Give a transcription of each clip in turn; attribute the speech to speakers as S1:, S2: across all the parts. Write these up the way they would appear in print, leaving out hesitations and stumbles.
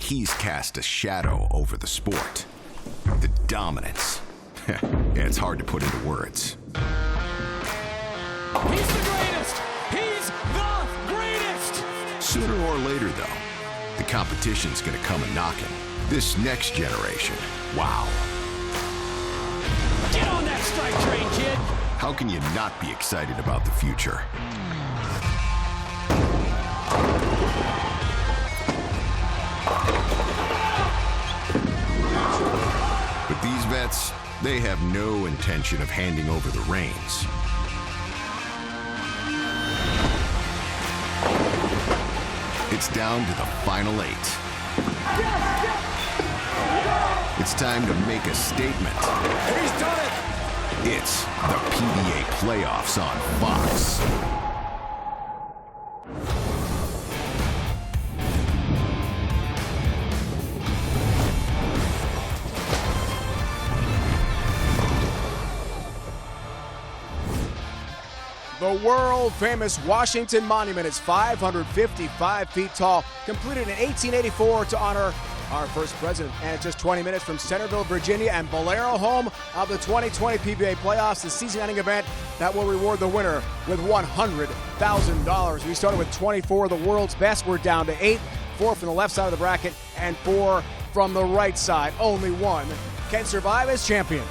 S1: he's cast a shadow over the sport. The dominance. Yeah, it's hard to put into words.
S2: He's the greatest! He's the greatest!
S1: Sooner or later, though, the competition's gonna come a-knocking. This next generation, wow.
S2: Get on that strike train, kid!
S1: How can you not be excited about the future? But these vets, they have no intention of handing over the reins. It's down to the final 8. It's time to make a statement.
S2: He's done it!
S1: It's the PBA playoffs on Fox.
S3: The world-famous Washington Monument is 555 feet tall, completed in 1884 to honor our first president. And it's just 20 minutes from Centreville, Virginia, and Bowlero, home of the 2020 PBA playoffs, the season-ending event that will reward the winner with $100,000. We started with 24 of the world's best. We're down to 8, 4 from the left side of the bracket, and 4 from the right side. Only one can survive as champion.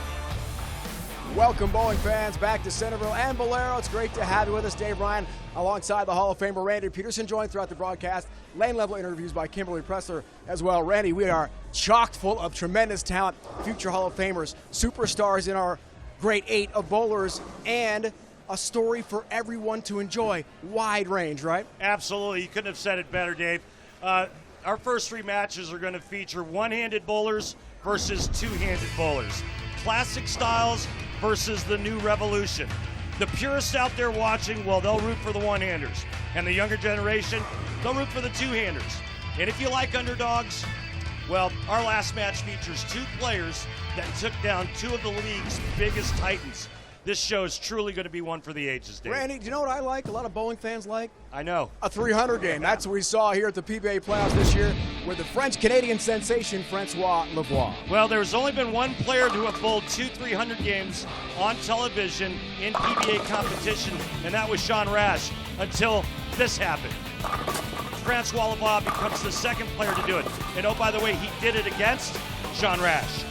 S3: Welcome, bowling fans, back to Centreville and Bowlero. It's great to have you with us, Dave Ryan, alongside the Hall of Famer Randy Peterson, joined throughout the broadcast. Lane-level interviews by Kimberly Prather as well. Randy, we are chocked full of tremendous talent, future Hall of Famers, superstars in our great 8 of bowlers, and a story for everyone to enjoy. Wide range, right?
S4: Absolutely. You couldn't have said it better, Dave. Our first 3 matches are going to feature one-handed bowlers versus two-handed bowlers. Classic styles versus the new revolution. The purists out there watching, well, they'll root for the one-handers. And the younger generation, they'll root for the two-handers. And if you like underdogs, well, our last match features 2 players that took down 2 of the league's biggest titans. This show is truly going to be one for the ages, Dave.
S3: Randy, do you know what I like? A lot of bowling fans like?
S4: I know.
S3: A 300 game. That's what we saw here at the PBA playoffs this year with the French-Canadian sensation, Francois Lavoie.
S4: Well, there's only been one player to have bowled 2 300 games on television in PBA competition, and that was Sean Rash, until this happened. Francois Lavoie becomes the second player to do it. And oh, by the way, he did it against Sean Rash.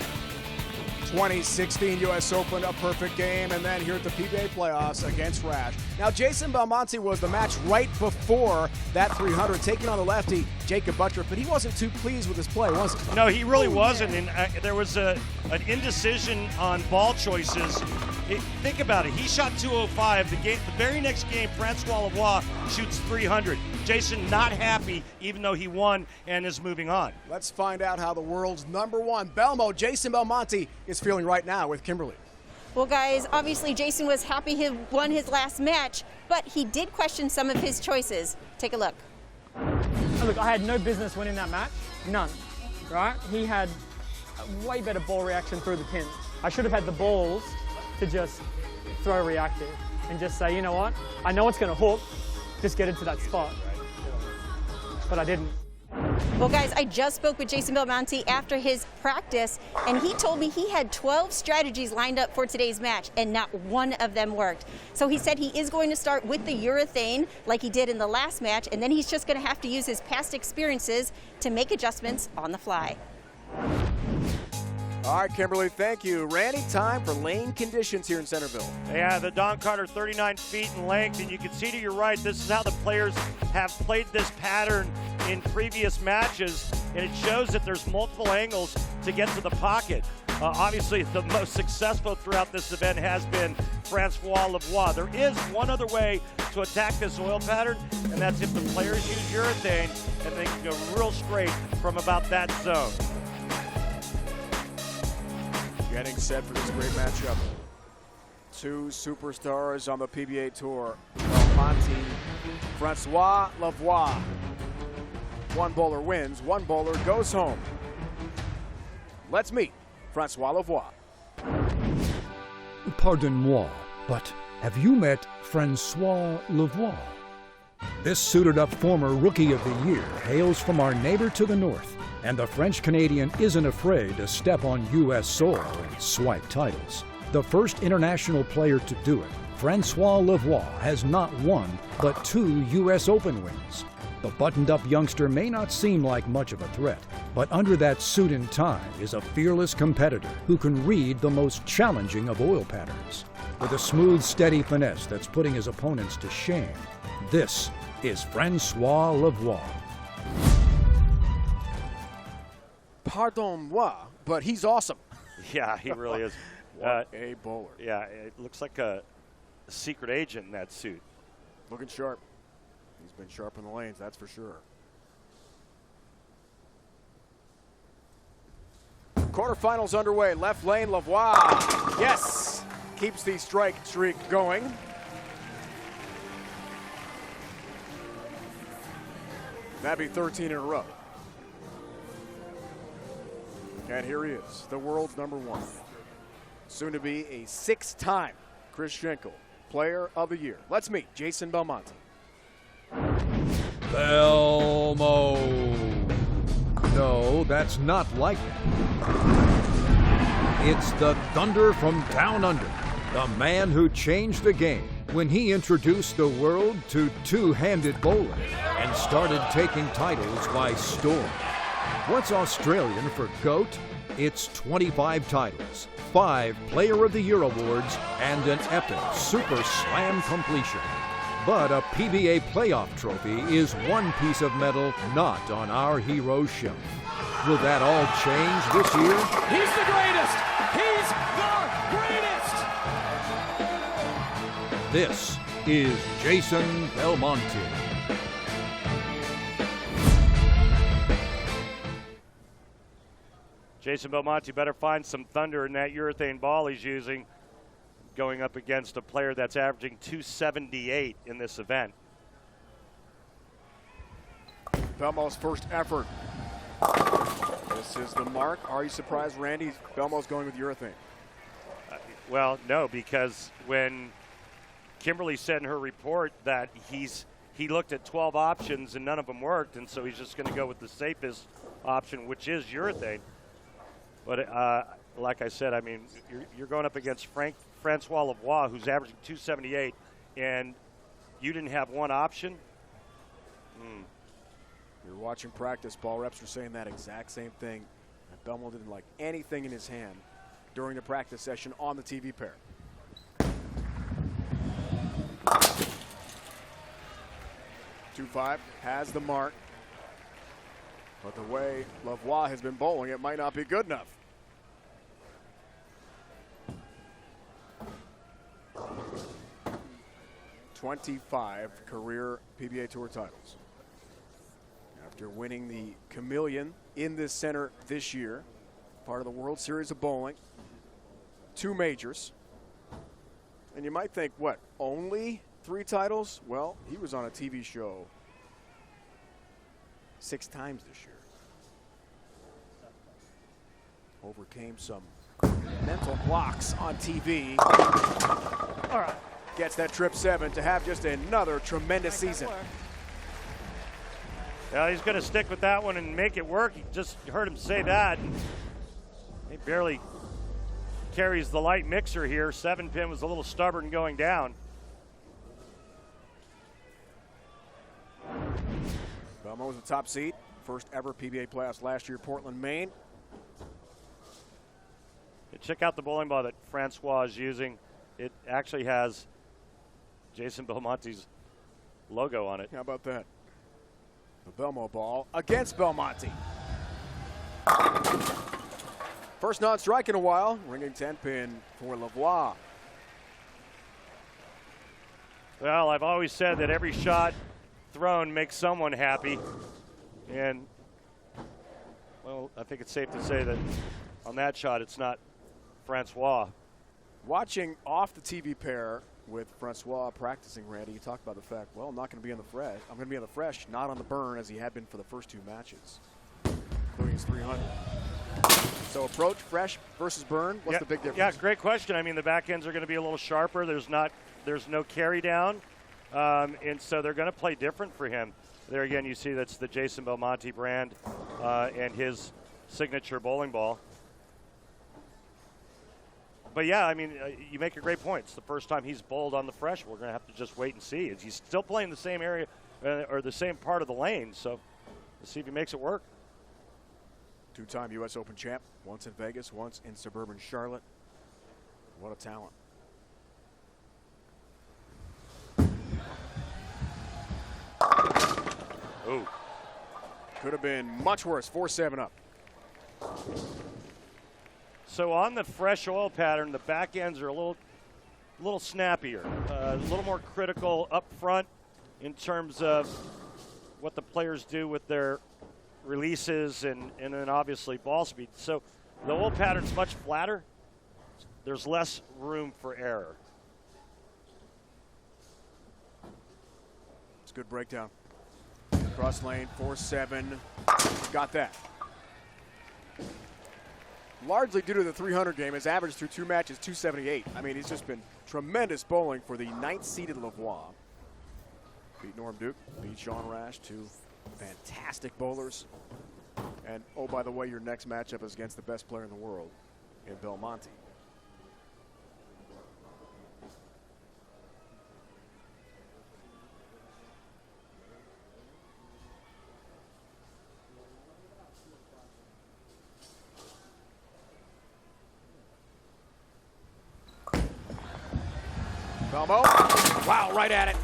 S3: 2016 U.S. Open, a perfect game, and then here at the PBA playoffs against Rash. Now, Jason Belmonte was the match right before that 300, taking on the lefty, Jacob Buttrick, but he wasn't too pleased with his play, was he?
S4: No, he really wasn't, and there was an indecision on ball choices. Think about it. He shot 205. The very next game, Francois Lavoie shoots 300. Jason not happy, even though he won and is moving on.
S3: Let's find out how the world's #1 Belmo, Jason Belmonte, is feeling right now with Kimberly.
S5: Well, guys, obviously Jason was happy he won his last match, but he did question some of his choices. Take a look.
S6: Look, I had no business winning that match. None. Right? He had a way better ball reaction through the pin. I should have had the balls to just throw reactive and just say, you know what? I know it's going to hook. Just get into that spot. But I didn't.
S5: Well, guys, I just spoke with Jason Belmonte after his practice, and he told me he had 12 strategies lined up for today's match, and not one of them worked. So he said he is going to start with the urethane like he did in the last match, and then he's just going to have to use his past experiences to make adjustments on the fly.
S3: All right, Kimberly, thank you. Randy, time for lane conditions here in Centreville.
S4: Yeah, the Don Carter 39 feet in length, and you can see to your right, this is how the players have played this pattern in previous matches, and it shows that there's multiple angles to get to the pocket. Obviously, the most successful throughout this event has been Francois Lavoie. There is one other way to attack this oil pattern, and that's if the players use urethane, and they can go real straight from about that zone.
S3: Getting set for this great matchup. 2 superstars on the PBA Tour. Belmonte, Francois Lavoie. 1 bowler wins, 1 bowler goes home. Let's meet Francois Lavoie.
S7: Pardon-moi, but have you met Francois Lavoie? This suited-up former Rookie of the Year hails from our neighbor to the north And the French-Canadian isn't afraid to step on U.S. soil and swipe titles. The first international player to do it, Francois Lavoie, has not one, but 2 U.S. Open wins. The buttoned-up youngster may not seem like much of a threat, but under that suit and tie is a fearless competitor who can read the most challenging of oil patterns. With a smooth, steady finesse that's putting his opponents to shame, this is Francois Lavoie.
S3: Pardon moi, but he's awesome.
S4: Yeah, he really is.
S3: What a bowler.
S4: Yeah, it looks like a secret agent in that suit.
S3: Looking sharp. He's been sharp in the lanes, that's for sure. Quarterfinals underway. Left lane, Lavoie. Yes! Keeps the strike streak going. That'd be 13 in a row. And here he is, the world's number 1. Soon to be a 6-time Kris Schenkel Player of the Year. Let's meet Jason Belmonte.
S7: Belmo. No, that's not like it. It's the Thunder from Down Under, the man who changed the game when he introduced the world to two-handed bowling and started taking titles by storm. What's Australian for GOAT? It's 25 titles, 5 Player of the Year awards, and an epic Super Slam completion. But a PBA playoff trophy is one piece of metal not on our hero's shelf. Will that all change this year?
S2: He's the greatest! He's the greatest!
S7: This is Jason Belmonte.
S4: Jason Belmonte better find some thunder in that urethane ball he's using, going up against a player that's averaging 278 in this event.
S3: Belmo's first effort. This is the mark. Are you surprised, Randy? Belmo's going with urethane.
S4: Well, no, because when Kimberly said in her report that he looked at 12 options and none of them worked, and so he's just going to go with the safest option, which is urethane. But like I said, I mean, you're going up against Francois Lavoie, who's averaging 278, and you didn't have one option?
S3: You're watching practice. Ball reps are saying that exact same thing. And Belmo didn't like anything in his hand during the practice session on the TV pair. .25 has the mark. But the way Lavoie has been bowling, it might not be good enough. .25 career PBA Tour titles. After winning the Chameleon in this center this year, part of the World Series of Bowling, 2 majors. And you might think, what, only 3 titles? Well, he was on a TV show 6 times this year. Overcame some mental blocks on TV.
S6: All right.
S3: Gets that trip 7 to have just another tremendous season.
S4: Yeah, he's going to stick with that one and make it work. You just heard him say that. He barely carries the light mixer here. 7-pin was a little stubborn going down.
S3: Belmo was the top seed. First ever PBA playoffs last year, Portland, Maine.
S4: Check out the bowling ball that Francois is using. It actually has Jason Belmonte's logo on it.
S3: How about that? The Belmo ball against Belmonte. First non-strike in a while. Ringing 10-pin for Lavoie.
S4: Well, I've always said that every shot thrown makes someone happy. And, well, I think it's safe to say that on that shot, it's not Francois.
S3: Watching off the TV pair with Francois practicing, Randy, you talked about the fact, well, I'm not going to be on the fresh. I'm going to be on the fresh, not on the burn, as he had been for the first 2 matches, including his 300. So approach, fresh versus burn, what's the big difference?
S4: Yeah, great question. I mean, the back ends are going to be a little sharper. There's no carry down, and so they're going to play different for him. There again, you see that's the Jason Belmonte brand and his signature bowling ball. But yeah, I mean, you make a great point. It's the first time he's bowled on the fresh. We're going to have to just wait and see. He's still playing the same area or the same part of the lane, so let's see if he makes it work.
S3: Two-time U.S. Open champ, once in Vegas, once in suburban Charlotte. What a talent.
S4: Ooh.
S3: Could have been much worse, 4-7 up.
S4: So on the fresh oil pattern, the back ends are a little snappier, a little more critical up front in terms of what the players do with their releases and then obviously ball speed. So the oil pattern's much flatter. There's less room for error.
S3: It's a good breakdown. Cross lane, 4-7. Got that. Largely due to the 300 game, his average through 2 matches, 278. I mean, he's just been tremendous bowling for the 9th-seeded Lavoie. Beat Norm Duke, beat Sean Rash, 2 fantastic bowlers. And, oh, by the way, your next matchup is against the best player in the world in Belmonte. Belmo, wow, right at it.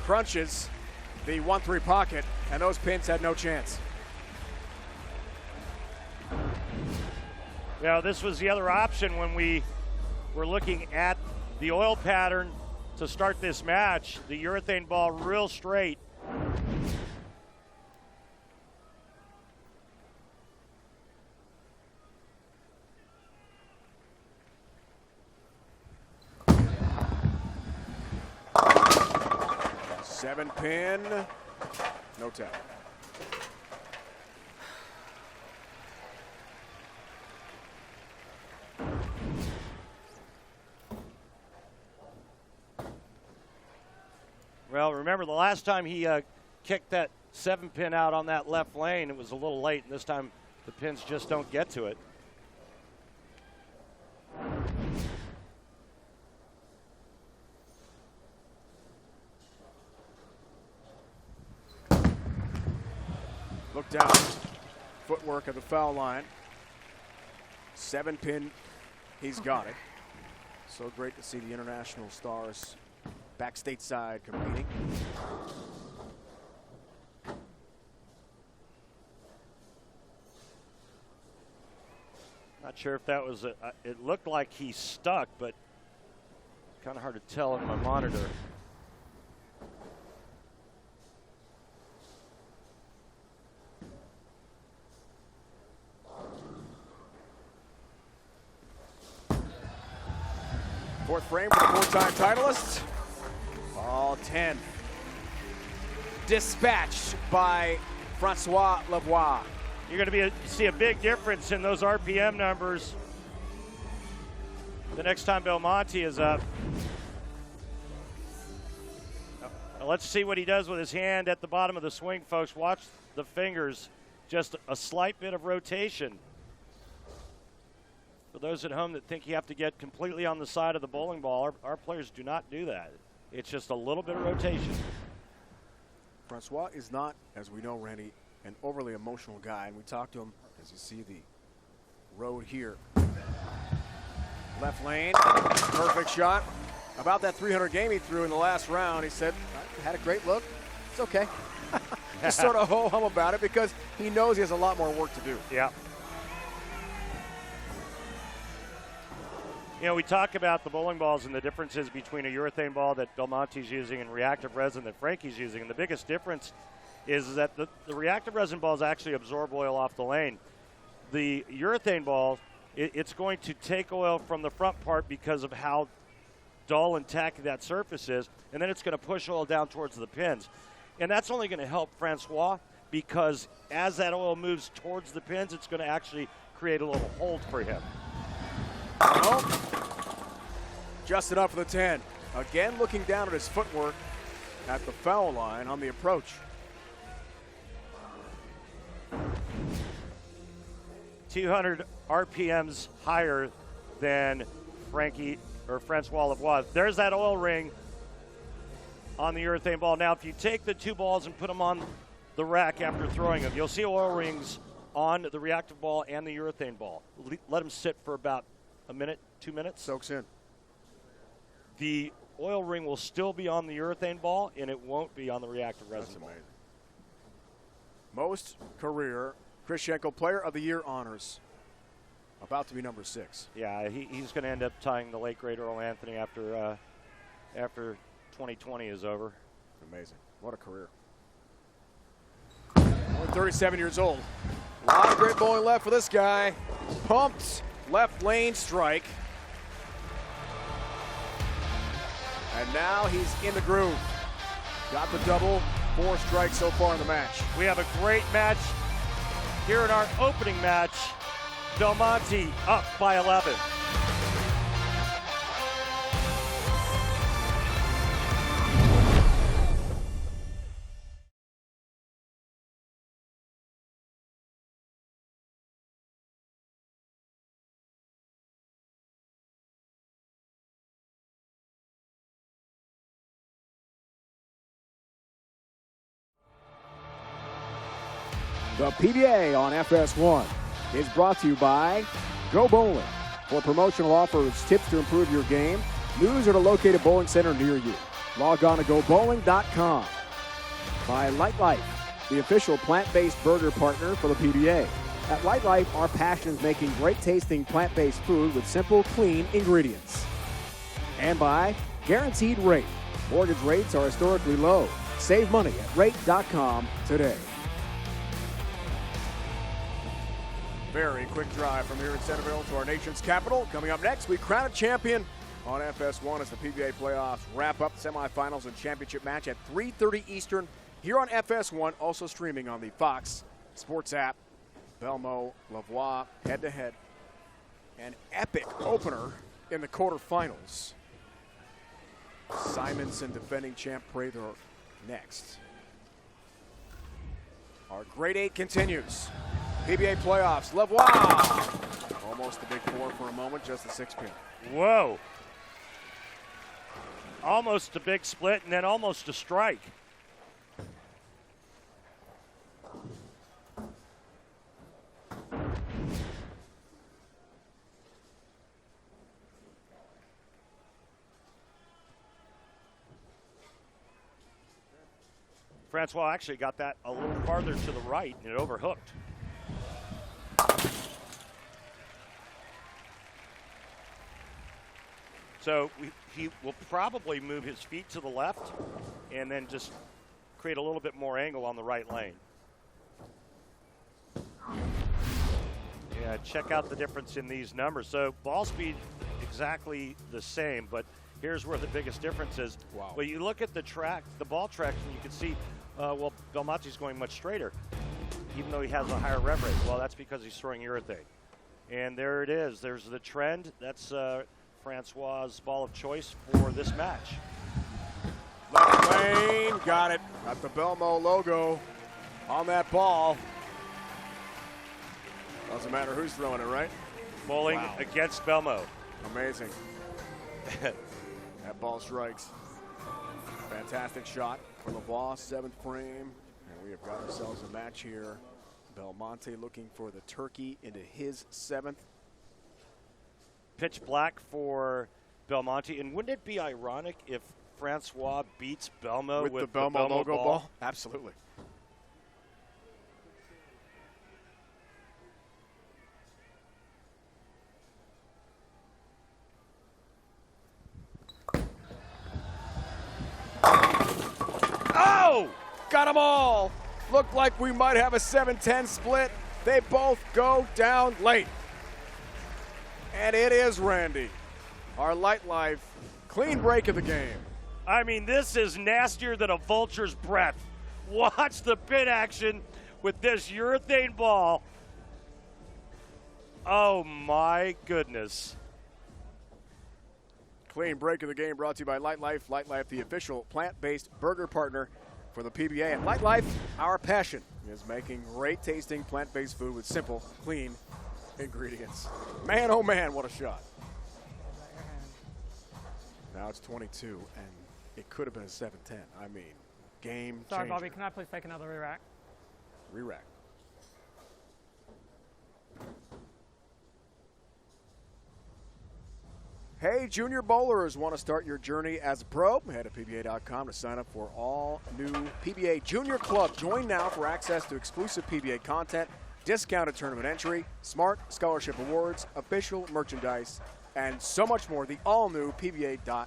S3: Crunches the 1-3 pocket, and those pins had no chance.
S4: Now, this was the other option when we were looking at the oil pattern to start this match. The urethane ball real straight.
S3: Seven pin, no tap.
S4: Well, remember the last time he kicked that 7 pin out on that left lane, it was a little late, and this time the pins just don't get to it.
S3: Look down, footwork of the foul line. 7 pin, he's got it. So great to see the international stars back stateside competing.
S4: Not sure if that was it looked like he stuck, but kind of hard to tell on my monitor.
S3: Fourth frame for the 4-time titleist. All 10. Dispatched by Francois Lavoie.
S4: You're going to see a big difference in those RPM numbers the next time Belmonte is up. Now let's see what he does with his hand at the bottom of the swing, folks. Watch the fingers. Just a slight bit of rotation. For those at home that think you have to get completely on the side of the bowling ball, our players do not do that. It's just a little bit of rotation.
S3: Francois is not, as we know, Randy, an overly emotional guy, and we talked to him as you see the road here. Left lane, perfect shot. About that 300 game he threw in the last round, he said, I had a great look. It's okay. Just sort of ho-hum about it because he knows he has a lot more work to do.
S4: Yeah. You know, we talk about the bowling balls and the differences between a urethane ball that Belmonte's using and reactive resin that Frankie's using. And the biggest difference is that the reactive resin balls actually absorb oil off the lane. The urethane ball, it's going to take oil from the front part because of how dull and tacky that surface is, and then it's going to push oil down towards the pins. And that's only going to help Francois because as that oil moves towards the pins, it's going to actually create a little hold for him.
S3: Just enough for the 10. Again, looking down at his footwork. at the foul line on the approach.
S4: 200 RPMs higher than Francois Lavoie. There's that oil ring on the urethane ball. Now, if you take the two balls and put them on the rack after throwing them, you'll see oil rings on the reactive ball and the urethane ball. Let them sit for about a minute, 2 minutes.
S3: Soaks in.
S4: The oil ring will still be on the urethane ball, and it won't be on the reactive resin
S3: That's
S4: ball.
S3: amazing. Most career Kris Player of the Year honors. About to be number 6.
S4: Yeah, he's going to end up tying the late great Earl Anthony after 2020 is over.
S3: Amazing. What a career. Only 37 years old. A lot of great bowling left for this guy. Pumped left lane strike. And now he's in the groove. Got the double. 4 strikes so far in the match.
S4: We have a great match here in our opening match. Belmonte up by 11.
S3: The PBA on FS1 is brought to you by Go Bowling. For promotional offers, tips to improve your game, news at a located bowling center near you. Log on to gobowling.com. By Light Life, the official plant-based burger partner for the PBA. At Light Life, our passion is making great tasting plant-based food with simple, clean ingredients. And by Guaranteed Rate. Mortgage rates are historically low. Save money at rate.com today. Very quick drive from here in Centerville to our nation's capital. Coming up next, we crown a champion on FS1 as the PBA playoffs wrap up the semifinals and championship match at 3:30 Eastern here on FS1, also streaming on the Fox Sports app. Belmo, Lavoie, head-to-head. An epic opener in the quarterfinals. Simonson defending champ Prather next. Our grade 8 continues. PBA playoffs, Lavoie. Almost the big 4 for a moment, just a 6-pin.
S4: Whoa. Almost a big split and then almost a strike. Francois actually got that a little farther to the right and it overhooked. So he will probably move his feet to the left and then just create a little bit more angle on the right lane. Yeah, check out the difference in these numbers. So ball speed exactly the same, but here's where the biggest difference is.
S3: Wow.
S4: Well, you look at the track, the ball traction, you can see, well, Belmonte's going much straighter, even though he has a higher rev rate. Well, that's because he's throwing urethane. And there it is. There's the trend. That's Francois' ball of choice for this match.
S3: Left lane, got it. Got the Belmo logo on that ball. Doesn't matter who's throwing it, right?
S4: Bowling against Belmo.
S3: Amazing. That ball strikes. Fantastic shot for Lavoie, 7th frame. And we have got ourselves a match here. Belmonte looking for the turkey into his 7th.
S4: Pitch black for Belmonte. And wouldn't it be ironic if Francois beats Belmo with
S3: the Belmo logo ball? Absolutely. Oh! Got them all. Looked like we might have a 7-10 split. They both go down late. And it is Randy, our Light Life clean break of the game.
S4: I mean, this is nastier than a vulture's breath. Watch the pin action with this urethane ball. Oh, my goodness.
S3: Clean break of the game brought to you by Light Life. Light Life, the official plant-based burger partner for the PBA. And Light Life, our passion is making great tasting plant-based food with simple, clean ingredients. Man, oh man, what a shot. Now it's 22, and it could have been a 7-10. I mean, game changer.
S6: Sorry, Bobby, can I please take another re-rack?
S3: Re-rack. Hey, junior bowlers, want to start your journey as a pro? Head to PBA.com to sign up for all new PBA Junior Club. Join now for access to exclusive PBA content, discounted tournament entry, smart scholarship awards, official merchandise, and so much more. The all-new PBA.com.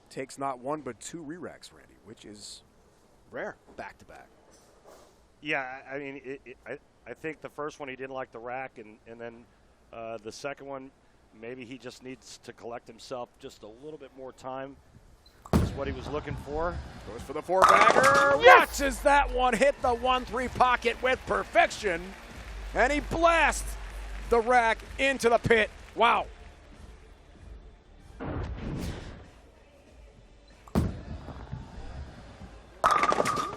S3: Takes not one but 2 re-racks, Randy, which is rare, back-to-back.
S4: Yeah, I mean, I think the first one he didn't like the rack, and then the second one, maybe he just needs to collect himself just a little bit more time. Is what he was looking for.
S3: Goes for the 4-bagger. Yes! Watches that one hit the 1-3 pocket with perfection, and he blasts the rack into the pit. Wow.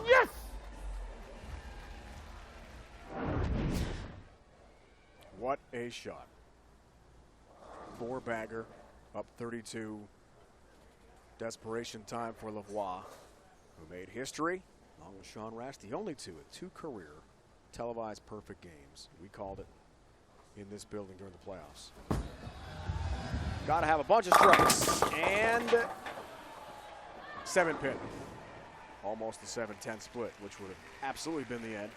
S6: Yes!
S3: What a shot. 4-bagger, up 32. Desperation time for Lavoie, who made history, along with Sean Rash, the only 2 at 2 career televised perfect games. We called it in this building during the playoffs. Got to have a bunch of strikes, and 7-pin. Almost the 7-10 split, which would have absolutely been the end.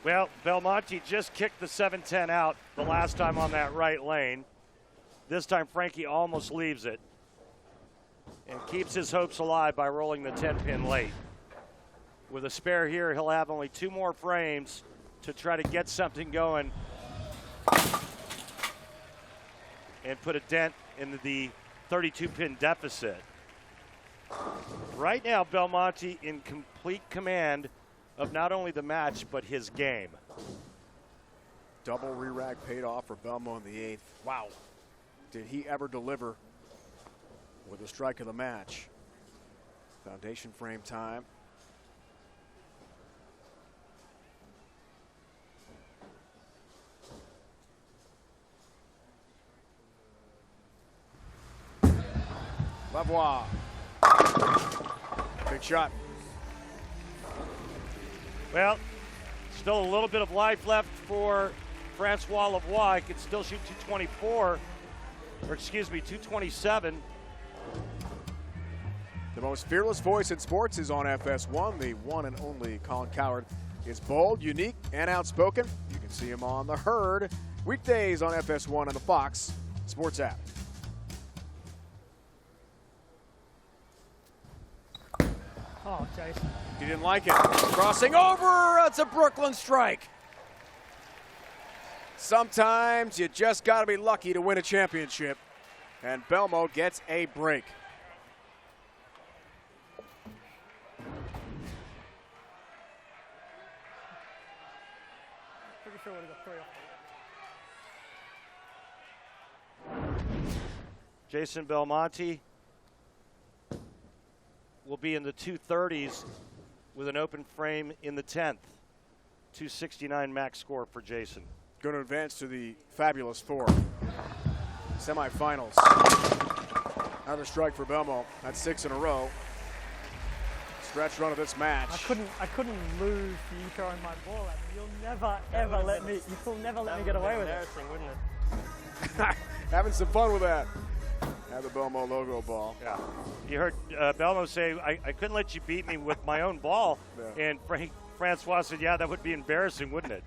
S4: Well, Belmonte just kicked the 7-10 out the last time on that right lane. This time Frankie almost leaves it and keeps his hopes alive by rolling the 10-pin late. With a spare here, he'll have only 2 more frames to try to get something going and put a dent in the 32-pin deficit. Right now, Belmonte in complete command of not only the match, but his game.
S3: Double re-rack paid off for Belmonte in the 8th. Wow. Did he ever deliver with a strike of the match? Foundation frame time. Lavoie. Big shot.
S4: Well, still a little bit of life left for Francois Lavoie. He could still shoot 224, or excuse me, 227.
S3: The most fearless voice in sports is on FS1. The one and only Colin Coward is bold, unique, and outspoken. You can see him on The Herd weekdays on FS1 and the Fox Sports app.
S6: Oh, Jason.
S3: He didn't like it. Crossing over. It's a Brooklyn strike. Sometimes you just got to be lucky to win a championship. And Belmo gets a break.
S6: Pretty sure would have got 3 off.
S4: Jason Belmonte will be in the 230s with an open frame in the 10th. 269 max score for Jason.
S3: Going to advance to the fabulous 4. Semifinals. Another strike for Belmo. That's 6 in a row. Stretch run of this match.
S6: I couldn't lose you throwing my ball at me. You'll never ever let me. You'll never let me get away with it.
S4: Wouldn't it?
S3: Having some fun with that. Have the Belmo logo ball.
S4: Yeah. You heard Belmo say, I couldn't let you beat me with my own ball.
S3: Yeah.
S4: And Francois said, yeah, that would be embarrassing, wouldn't it?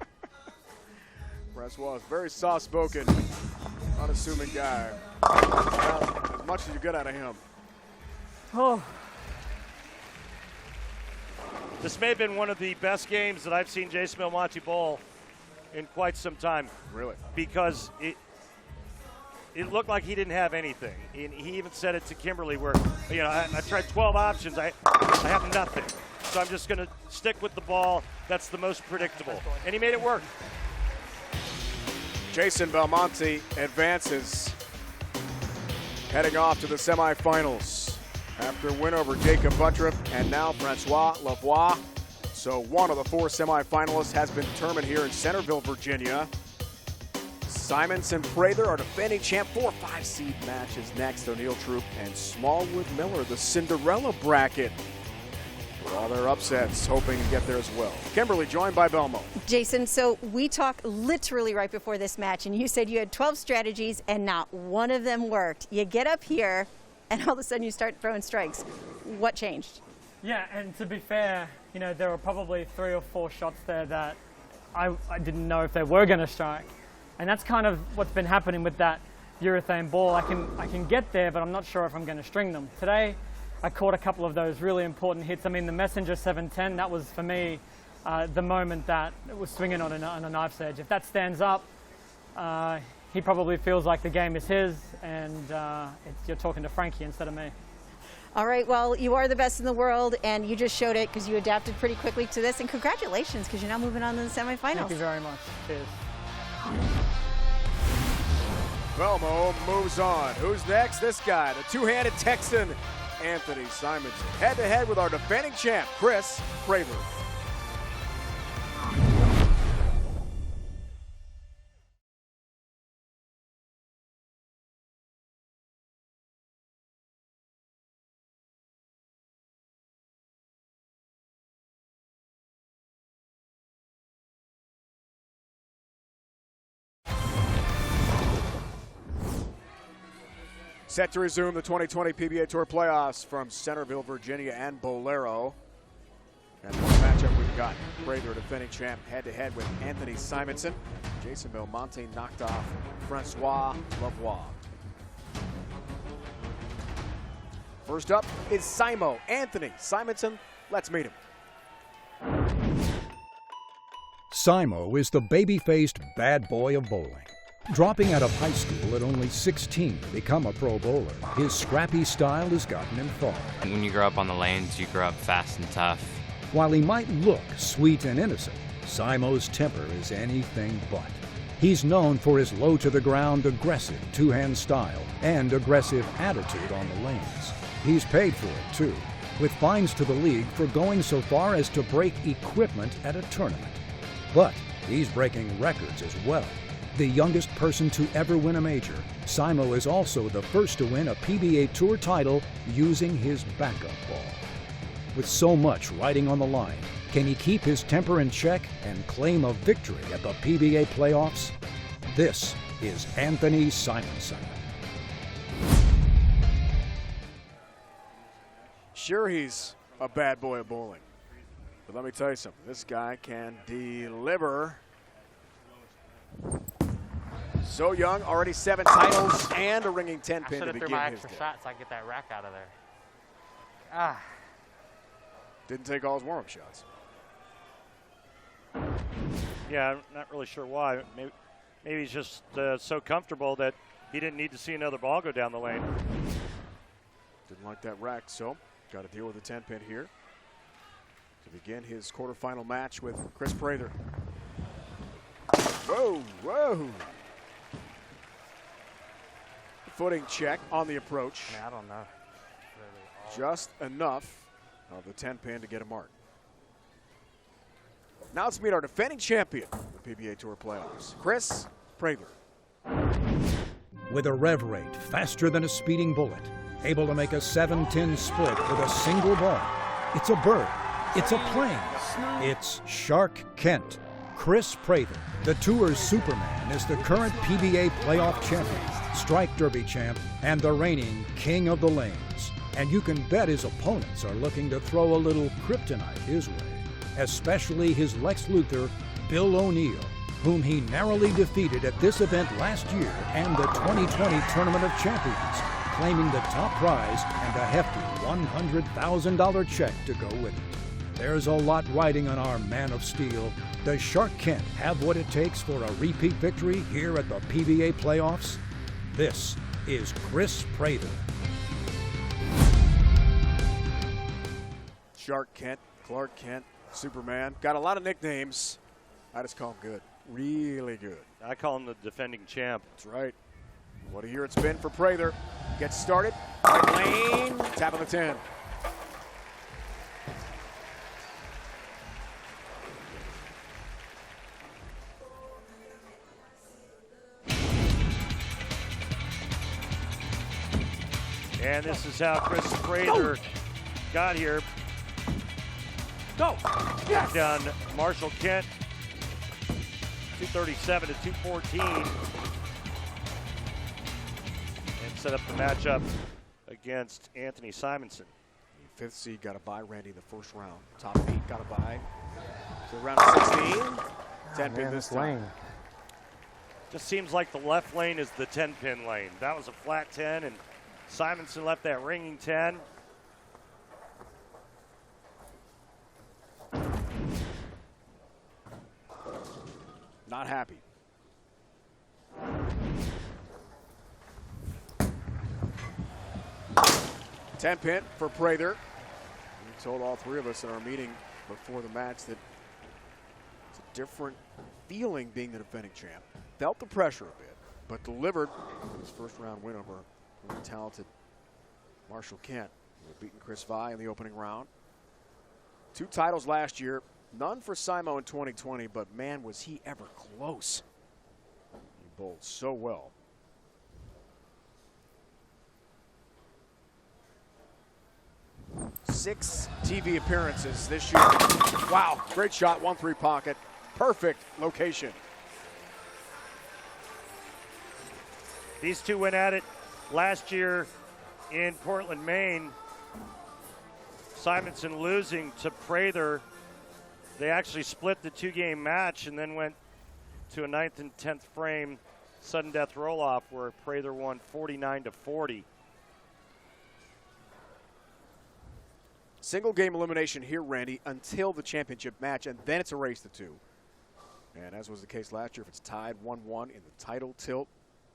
S3: Francois is a very soft-spoken, unassuming guy. Well, as much as you get out of him.
S6: Oh.
S4: This may have been one of the best games that I've seen Jason Belmonte bowl in quite some time.
S3: Really?
S4: Because it looked like he didn't have anything. And he even said it to Kimberly where, you know, I tried 12 options. I have nothing. So I'm just going to stick with the ball. That's the most predictable. And he made it work.
S3: Jason Belmonte advances, heading off to the semifinals after a win over Jacob Buttriff and now Francois Lavoie. So one of the 4 semifinalists has been determined here in Centreville, Virginia. Simonson, Prather, our defending champ. 4-5 seed matches next. O'Neill, Troupe, and Smallwood Miller, the Cinderella bracket. With all their upsets, hoping to get there as well. Kimberly joined by Belmonte.
S5: Jason, so we talked literally right before this match, and you said you had 12 strategies and not one of them worked. You get up here, and all of a sudden you start throwing strikes. What changed?
S6: Yeah, and to be fair, you know, there were probably 3 or 4 shots there that I didn't know if they were going to strike. And that's kind of what's been happening with that urethane ball. I can get there, but I'm not sure if I'm going to string them. Today, I caught a couple of those really important hits. I mean, the Messenger 710, that was, for me, the moment that it was swinging on a knife's edge. If that stands up, he probably feels like the game is his, and you're talking to Frankie instead of me.
S5: All right, well, you are the best in the world, and you just showed it because you adapted pretty quickly to this. And congratulations, because you're now moving on to the semifinals.
S6: Thank you very much. Cheers.
S3: Belmo moves on. Who's next? This guy, the two-handed Texan, Anthony Simonson. Head-to-head with our defending champ, Kris Prather. Set to resume the 2020 PBA Tour playoffs from Centreville, Virginia, and Bowlero. And one matchup we've got. Prather, defending champ, head-to-head with Anthony Simonson. Jason Belmonte knocked off Francois Lavoie. First up is Simo, Anthony Simonson. Let's meet him.
S7: Simo is the baby-faced bad boy of bowling. Dropping out of high school at only 16 to become a pro bowler, his scrappy style has gotten him far.
S8: When you grow up on the lanes, you grow up fast and tough.
S7: While he might look sweet and innocent, Simo's temper is anything but. He's known for his low-to-the-ground, aggressive two-hand style and aggressive attitude on the lanes. He's paid for it, too, with fines to the league for going so far as to break equipment at a tournament. But he's breaking records as well. The youngest person to ever win a major, Simo is also the first to win a PBA Tour title using his backup ball. With so much riding on the line, can he keep his temper in check and claim a victory at the PBA playoffs? This is Anthony Simonson.
S3: Sure, he's a bad boy of bowling, but let me tell you something. This guy can deliver. So young, already 7 titles and a ringing 10 pin to begin his day.
S8: I should have threw my extra shot so I get that rack out of there.
S3: Didn't take all his warm-up shots.
S4: Yeah, I'm not really sure why. Maybe he's just so comfortable that he didn't need to see another ball go down the lane.
S3: Didn't like that rack, so got to deal with the 10 pin here to begin his quarterfinal match with Kris Prather. Whoa, whoa. Footing check on the approach.
S8: I don't know.
S3: Just enough of the 10 pin to get a mark. Now let's meet our defending champion of the PBA Tour playoffs, Kris Prather.
S7: With a rev rate faster than a speeding bullet, able to make a 7-10 split with a single ball. It's a bird. It's a plane. It's Shark Kent. Kris Prather, the Tour's Superman, is the current PBA playoff champion, strike derby champ, and the reigning king of the lanes. And you can bet his opponents are looking to throw a little kryptonite his way, especially his Lex Luthor, Bill O'Neill, whom he narrowly defeated at this event last year and the 2020 Tournament of Champions, claiming the top prize and a hefty $100,000 check to go with it. There's a lot riding on our man of steel. Does Shark Kent have what it takes for a repeat victory here at the PBA playoffs? This is Kris Prather.
S3: Shark Kent, Clark Kent, Superman. Got a lot of nicknames. I just call him good. really good.
S4: I call him the defending champ.
S3: That's right. What a year it's been for Prather. Gets started. Right lane. Tap of the 10.
S4: And this is how Kris Prather got here.
S6: Go! Yes!
S4: Down Marshall Kent, 237 to 214. And set up the matchup against Anthony Simonson.
S3: The 5th seed got a bye, Randy, in the first round. Top 8 got a bye. So round of 16. 10-pin this time.
S6: Lane.
S4: Just seems like the left lane is the 10-pin lane. That was a flat 10, and Simonson left that ringing 10.
S3: Not happy. Ten-pin for Prather. We told all three of us in our meeting before the match that it's a different feeling being the defending champ. Felt the pressure a bit, but delivered his first round win over really talented Marshall Kent, who had beaten Kris Lavoie in the opening round. 2 titles last year, none for Simo in 2020, but man, was he ever close. He bowled so well. Six TV appearances this year. Wow, great shot, 1-3 pocket. Perfect location.
S4: These two went at it last year in Portland, Maine. Simonson losing to Prather. They actually split the 2-game match and then went to a 9th and 10th frame sudden death roll-off where Prather won 49 to 40.
S3: Single game elimination here, Randy, until the championship match, and then it's a race to 2. And as was the case last year, if it's tied 1-1 in the title tilt,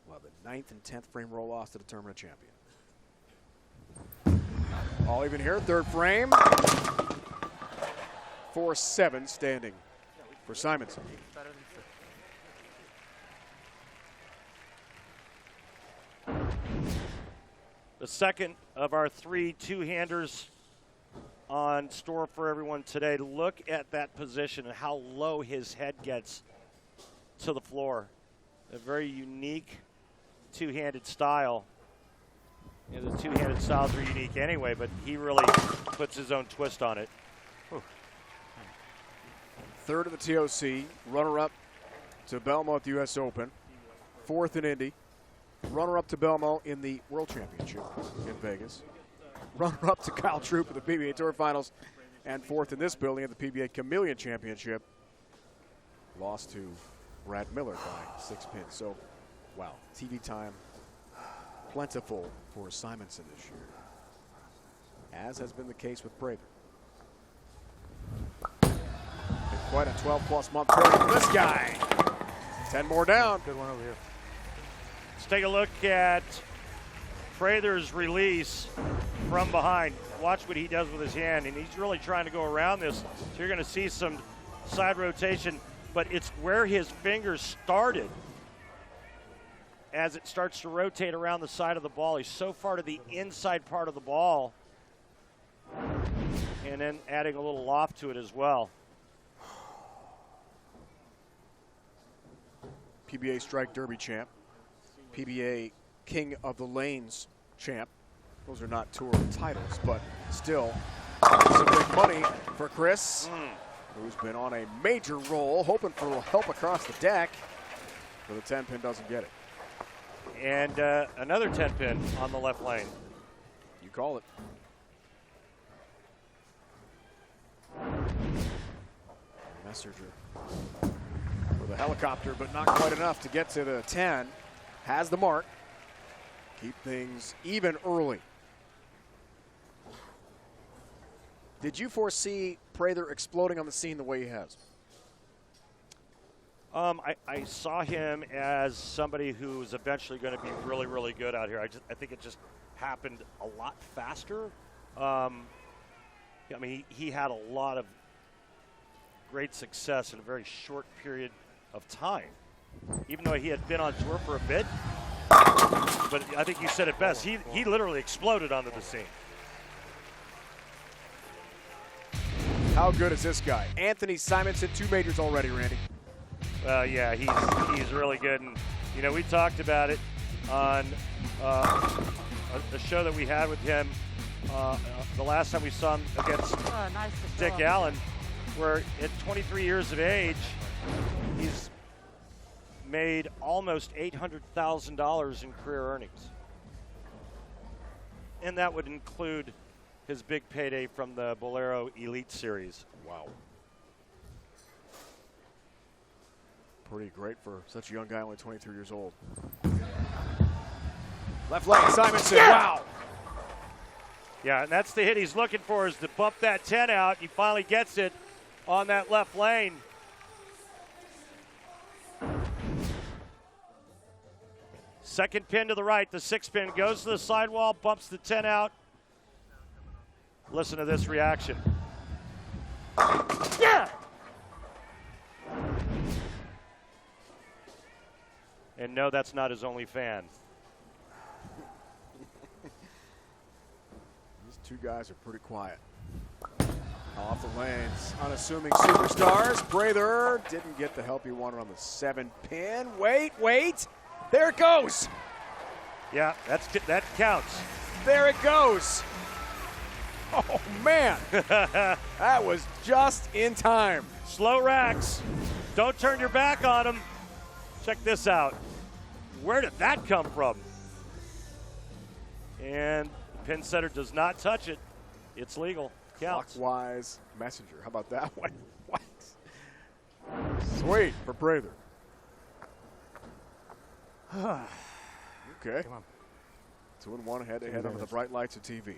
S3: we'll have the 9th and 10th frame roll-offs to determine a champion. All even here, 3rd frame. 4-7 standing for Simonson.
S4: The second of our 3 two-handers on store for everyone today. Look at that position and how low his head gets to the floor. A very unique two-handed style. You know, the two-handed styles are unique anyway, but he really puts his own twist on it. Whew.
S3: 3rd of the TOC, runner-up to Belmonte US Open, 4th in Indy, runner-up to Belmonte in the World Championship in Vegas, runner-up to Kyle Troup at the PBA Tour Finals, and 4th in this building at the PBA Chameleon Championship. Lost to Brad Miller by 6 pins. So, wow, TV time plentiful for Simonson this year, as has been the case with Prather. Quite a 12-plus month period for this guy. 10 more down.
S6: Good one over here.
S4: Let's take a look at Prather's release from behind. Watch what he does with his hand, and he's really trying to go around this. So you're going to see some side rotation, but it's where his fingers started as it starts to rotate around the side of the ball. He's so far to the inside part of the ball, and then adding a little loft to it as well.
S3: PBA Strike Derby champ, PBA King of the Lanes champ. Those are not tour titles, but still some big money for Kris, who's been on a major roll, hoping for a little help across the deck, but the 10-pin doesn't get it.
S4: And another 10-pin on the left lane.
S3: You call it. Messenger with a helicopter, but not quite enough to get to the 10. Has the mark. Keep things even early. Did you foresee Prather exploding on the scene the way he has?
S4: I saw him as somebody who was eventually going to be really, really good out here. I think it just happened a lot faster. I mean, he had a lot of great success in a very short period of time, even though he had been on tour for a bit. But I think you said it best. He literally exploded onto the scene.
S3: How good is this guy? Anthony Simonson, 2 majors already, Randy.
S4: Yeah, he's really good. And, you know, we talked about it on a show that we had with him the last time we saw him against Dick Allen, where at 23 years of age, he's made almost $800,000 in career earnings. And that would include his big payday from the Bowlero Elite Series.
S3: Wow. Pretty great for such a young guy, only 23 years old. Left leg, Simonson, wow.
S4: Yeah, and that's the hit he's looking for, is to bump that 10 out. He finally gets it on that left lane. Second pin to the right, the 6 pin goes to the sidewall, bumps the 10 out. Listen to this reaction. Yeah! And no, that's not his only fan.
S3: These two guys are pretty quiet. Off the lanes, unassuming superstars. Prather didn't get the help he wanted on the 7 pin. Wait. There it goes.
S4: Yeah, that counts.
S3: There it goes. Oh, man. That was just in time.
S4: Slow racks. Don't turn your back on them. Check this out. Where did that come from? And the pin setter does not touch it. It's legal. Counts.
S3: Clockwise messenger. How about that one? What? Sweet for Prather. Okay.
S6: Come on.
S3: 2-1 head-to-head under the bright lights of TV.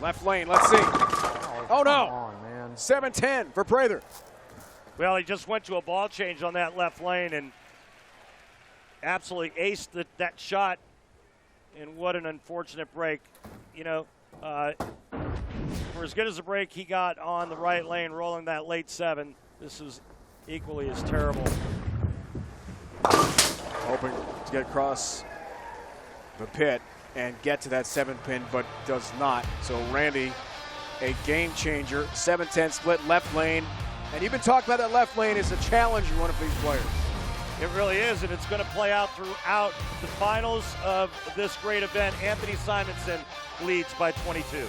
S3: Left lane, let's see. Oh no!
S6: Come on, man.
S3: 7-10 for Prather.
S4: Well, he just went to a ball change on that left lane and absolutely aced that shot. And what an unfortunate break. You know, for as good as a break he got on the right lane, rolling that late 7, this was equally as terrible.
S3: Hoping to get across the pit and get to that 7 pin, but does not. So Randy, a game changer. 7-10 split left lane. And you've been talking about that left lane as a challenge for one of these players.
S4: It really is, and it's going to play out throughout the finals of this great event. Anthony Simonson leads by 22.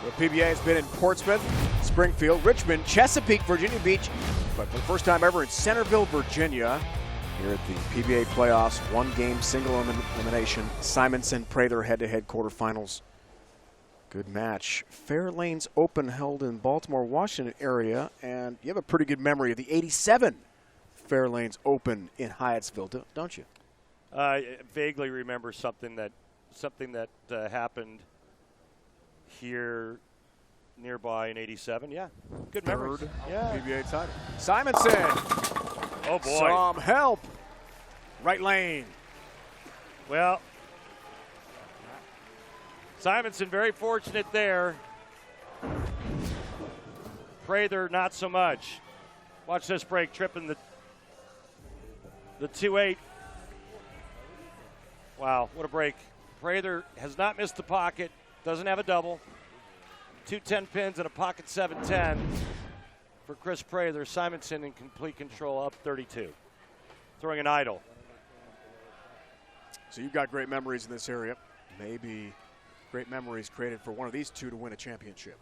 S3: The PBA has been in Portsmouth, Springfield, Richmond, Chesapeake, Virginia Beach, but for the first time ever in Centreville, Virginia. Here at the PBA playoffs, 1-game single elimination. Simonson, Prather head-to-head quarterfinals. Good match. Fairlanes Open held in Baltimore, Washington area, and you have a pretty good memory of the '87 Fairlanes Open in Hyattsville, don't you?
S4: I vaguely remember something that happened here nearby in '87. Yeah, good memories.
S3: Third
S4: Yeah.
S3: PBA title. Simonson.
S4: Oh boy.
S3: Some help. Right lane.
S4: Well, Simonson very fortunate there. Prather not so much. Watch this break, tripping the 2-8. Wow, what a break. Prather has not missed the pocket, doesn't have a double. 2 10 pins and a pocket 7-10 for Kris Prather. Simonson in complete control, up 32. Throwing an idle.
S3: So you've got great memories in this area. Maybe great memories created for one of these two to win a championship.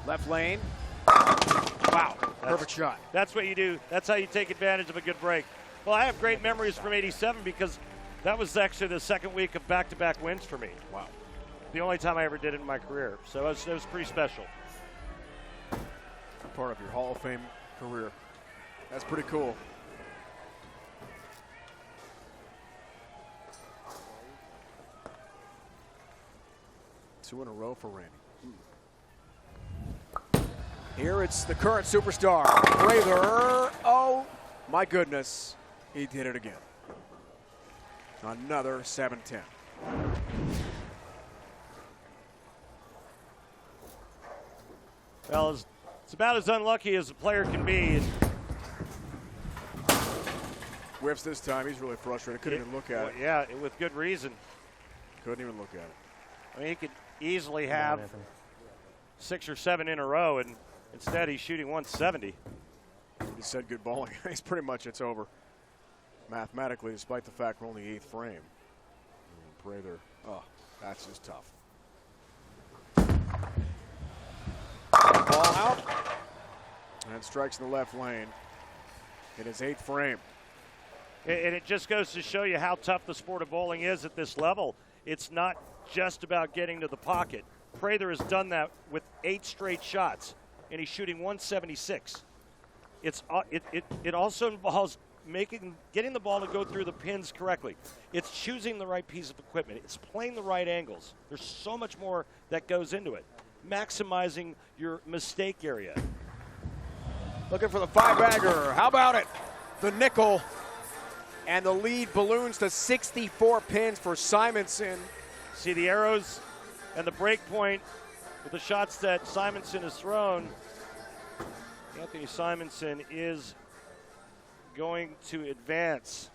S3: Left lane. Wow, perfect shot.
S4: That's what you do. That's how you take advantage of a good break. Well, I have great memories from '87 because that was actually the second week of back-to-back wins for me.
S3: Wow.
S4: The only time I ever did it in my career. So it was pretty special.
S3: Part of your Hall of Fame career. That's pretty cool. 2 in a row for Randy. Here it's the current superstar, Prather. Oh, my goodness. He did it again. Another 7-10.
S4: Well, it's about as unlucky as a player can be.
S3: Whiffs this time. He's really frustrated. Couldn't even look at it.
S4: Yeah, with good reason.
S3: Couldn't even look at it.
S4: I mean, he could easily have 6 or 7 in a row, and instead he's shooting 170.
S3: He said good bowling. It's pretty much it's over mathematically, despite the fact we're only 8th frame. Prather, oh, that's just tough. Ball out, and strikes in the left lane in his 8th frame.
S4: And it just goes to show you how tough the sport of bowling is at this level. It's not just about getting to the pocket. Prather has done that with 8 straight shots, and he's shooting 176. It also involves getting the ball to go through the pins correctly. It's choosing the right piece of equipment. It's playing the right angles. There's so much more that goes into it. Maximizing your mistake area.
S3: Looking for the 5-bagger. How about it? The nickel. And the lead balloons to 64 pins for Simonson.
S4: See the arrows and the break point with the shots that Simonson has thrown. Anthony Simonson is going to advance.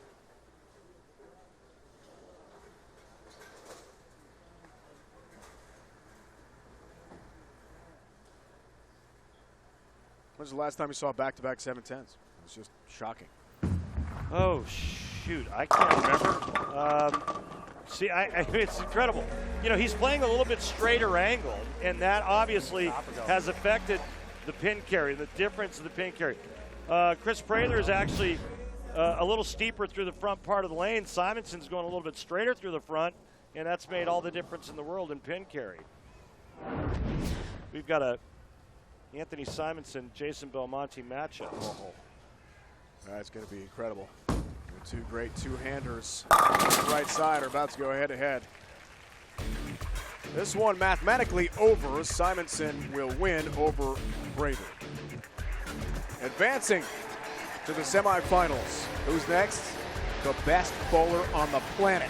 S3: When's the last time you saw back-to-back 7-10s? It was just shocking.
S4: Oh, shoot. I can't remember. See, it's incredible. You know, he's playing a little bit straighter angle, and that obviously has affected the pin carry, the difference of the pin carry. Chris Prather is actually a little steeper through the front part of the lane. Simonson's going a little bit straighter through the front, and that's made all the difference in the world in pin carry. We've got a Anthony Simonson, Jason Belmonte matchup.
S3: Oh, that's going to be incredible. The 2 great two-handers on the right side are about to go head-to-head. This one mathematically over. Simonson will win over Prather. Advancing to the semifinals. Who's next? The best bowler on the planet.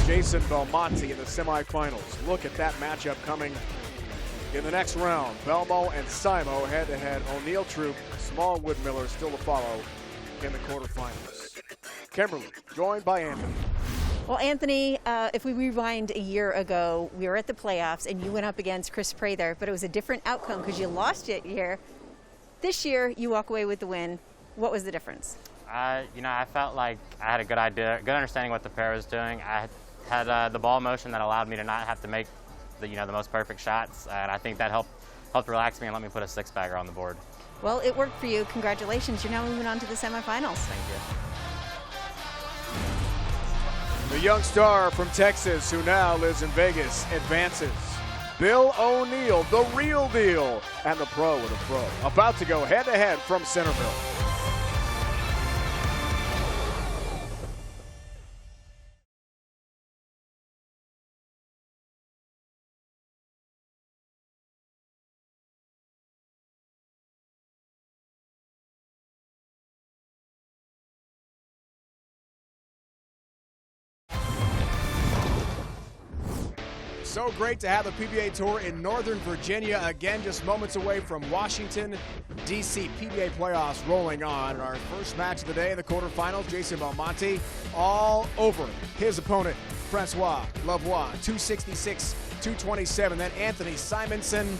S3: Jason Belmonte in the semifinals. Look at that matchup coming in the next round. Belmo and Simo head-to-head. O'Neill, Troupe, Smallwood, Miller still to follow in the quarterfinals. Kimberly, joined by Anthony.
S5: Well, Anthony, if we rewind a year ago, we were at the playoffs and you went up against Chris Prather, but it was a different outcome because you lost it here. This year, you walk away with the win. What was the difference?
S8: You know, I felt like I had a good idea, good understanding what the pair was doing. I had the ball motion that allowed me to not have to make the most perfect shots, and I think that helped relax me and let me put a 6-bagger on the board.
S5: Well, it worked for you. Congratulations. You're now moving on to the semifinals.
S8: Thank you.
S3: The young star from Texas, who now lives in Vegas, advances. Bill O'Neill, the real deal, and the pro with a pro. About to go head-to-head from Centerville. So great to have the PBA Tour in Northern Virginia again, just moments away from Washington, D.C. PBA playoffs rolling on. Our first match of the day, the quarterfinals, Jason Belmonte all over his opponent, Francois Lavoie, 266-227. Then Anthony Simonson,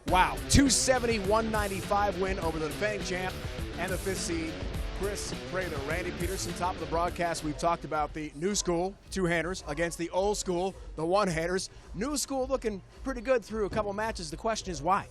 S3: wow, 270-195 win over the defending champ and the 5th seed, Chris Prather. Randy Peterson, top of the broadcast. We've talked about the new school two-handers against the old school, the one-handers. New school looking pretty good through a couple matches. The question is why?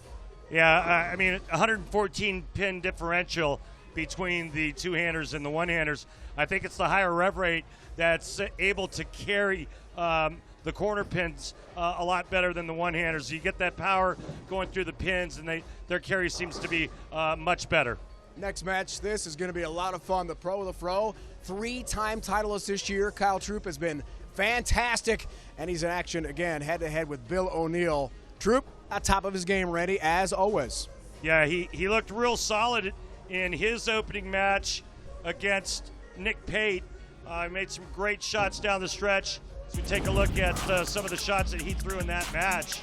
S4: Yeah, I mean, 114 pin differential between the two-handers and the one-handers. I think it's the higher rev rate that's able to carry the corner pins a lot better than the one-handers. You get that power going through the pins, and their carry seems to be much better.
S3: Next match, this is going to be a lot of fun. The pro with the fro, 3-time titleist this year. Kyle Troupe has been fantastic. And he's in action again, head-to-head with Bill O'Neill. Troupe at top of his game, Randy, as always.
S4: Yeah, he looked real solid in his opening match against Nick Pate. Made some great shots down the stretch. As we take a look at some of the shots that he threw in that match.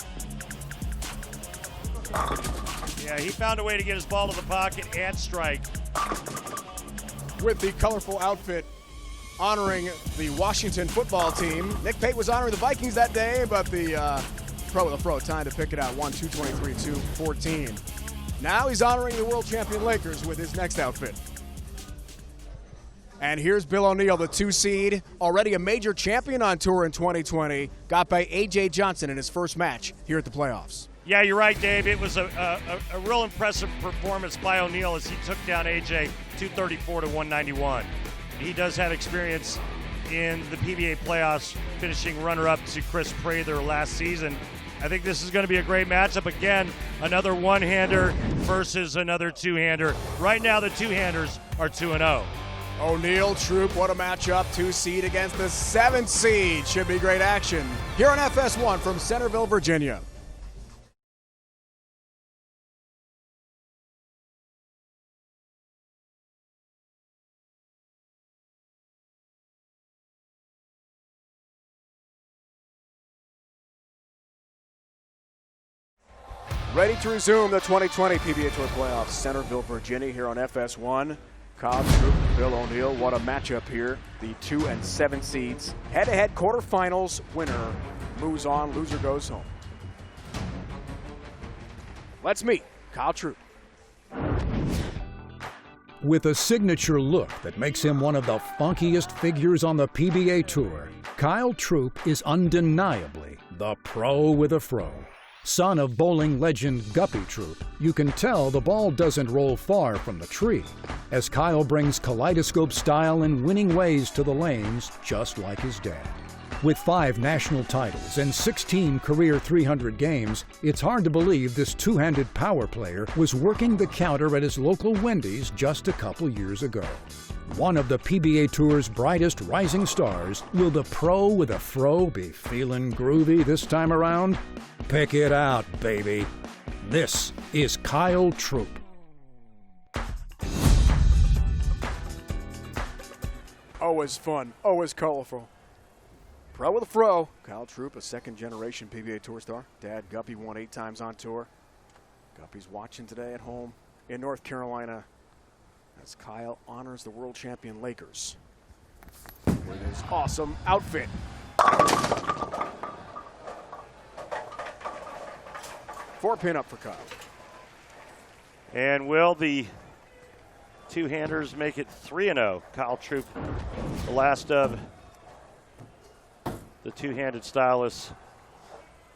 S4: Yeah, he found a way to get his ball to the pocket and strike.
S3: With the colorful outfit honoring the Washington football team. Nick Pate was honoring the Vikings that day, but the pro with a fro, time to pick it out. 1-2-23-2-14. Now he's honoring the world champion Lakers with his next outfit. And here's Bill O'Neill, the 2 seed, already a major champion on tour in 2020, got by A.J. Johnson in his first match here at the playoffs.
S4: Yeah, you're right, Dave. It was a real impressive performance by O'Neill as he took down A.J. 234 to 191. He does have experience in the PBA playoffs, finishing runner-up to Kris Prather last season. I think this is going to be a great matchup. Again, another one-hander versus another two-hander. Right now, the two-handers are 2-0.
S3: O'Neill, Troupe, what a matchup. 2 seed against the 7 seed. Should be great action here on FS1 from Centreville, Virginia. Ready to resume the 2020 PBA Tour Playoffs. Centreville, Virginia here on FS1. Kyle Troupe, Bill O'Neill, what a matchup here. The 2 and 7 seeds. Head-to-head quarterfinals. Winner moves on, loser goes home. Let's meet Kyle Troupe.
S7: With a signature look that makes him one of the funkiest figures on the PBA Tour, Kyle Troupe is undeniably the pro with a fro. Son of bowling legend Guppy Troupe, you can tell the ball doesn't roll far from the tree, as Kyle brings kaleidoscope style and winning ways to the lanes just like his dad. With 5 national titles and 16 career 300 games, it's hard to believe this two-handed power player was working the counter at his local Wendy's just a couple years ago. One of the PBA Tour's brightest rising stars, will the pro with a fro be feeling groovy this time around? Pick it out, baby. This is Kyle Troupe.
S3: Always fun, always colorful. Pro with a fro. Kyle Troupe, a second-generation PBA Tour star. Dad Guppy won 8 times on tour. Guppy's watching today at home in North Carolina as Kyle honors the world champion Lakers with his awesome outfit. 4-pin up for Kyle.
S4: And will the two-handers make it 3-0? Kyle Troupe, the last of the two-handed stylists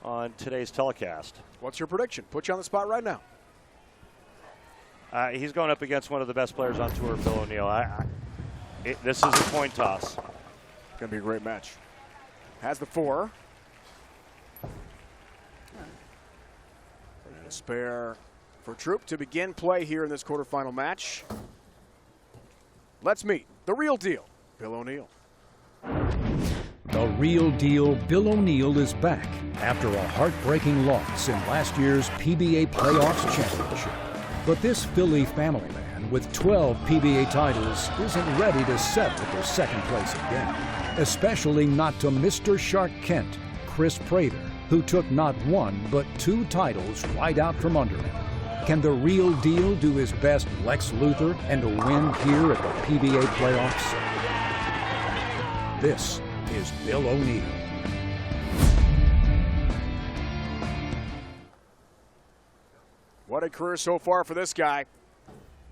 S4: on today's telecast.
S3: What's your prediction? Put you on the spot right now.
S4: He's going up against one of the best players on tour, Bill O'Neill. This is a coin toss.
S3: Going to be a great match. Has the 4. And a spare for Troupe to begin play here in this quarterfinal match. Let's meet the real deal, Bill O'Neill.
S7: The real deal, Bill O'Neill, is back after a heartbreaking loss in last year's PBA Playoffs Championship. But this Philly family man with 12 PBA titles isn't ready to settle for second place again, especially not to Mr. Shark Kent, Kris Prather, who took not 1 but 2 titles right out from under him. Can the real deal do his best Lex Luthor and a win here at the PBA playoffs? This is Bill O'Neill.
S3: What a career so far for this guy.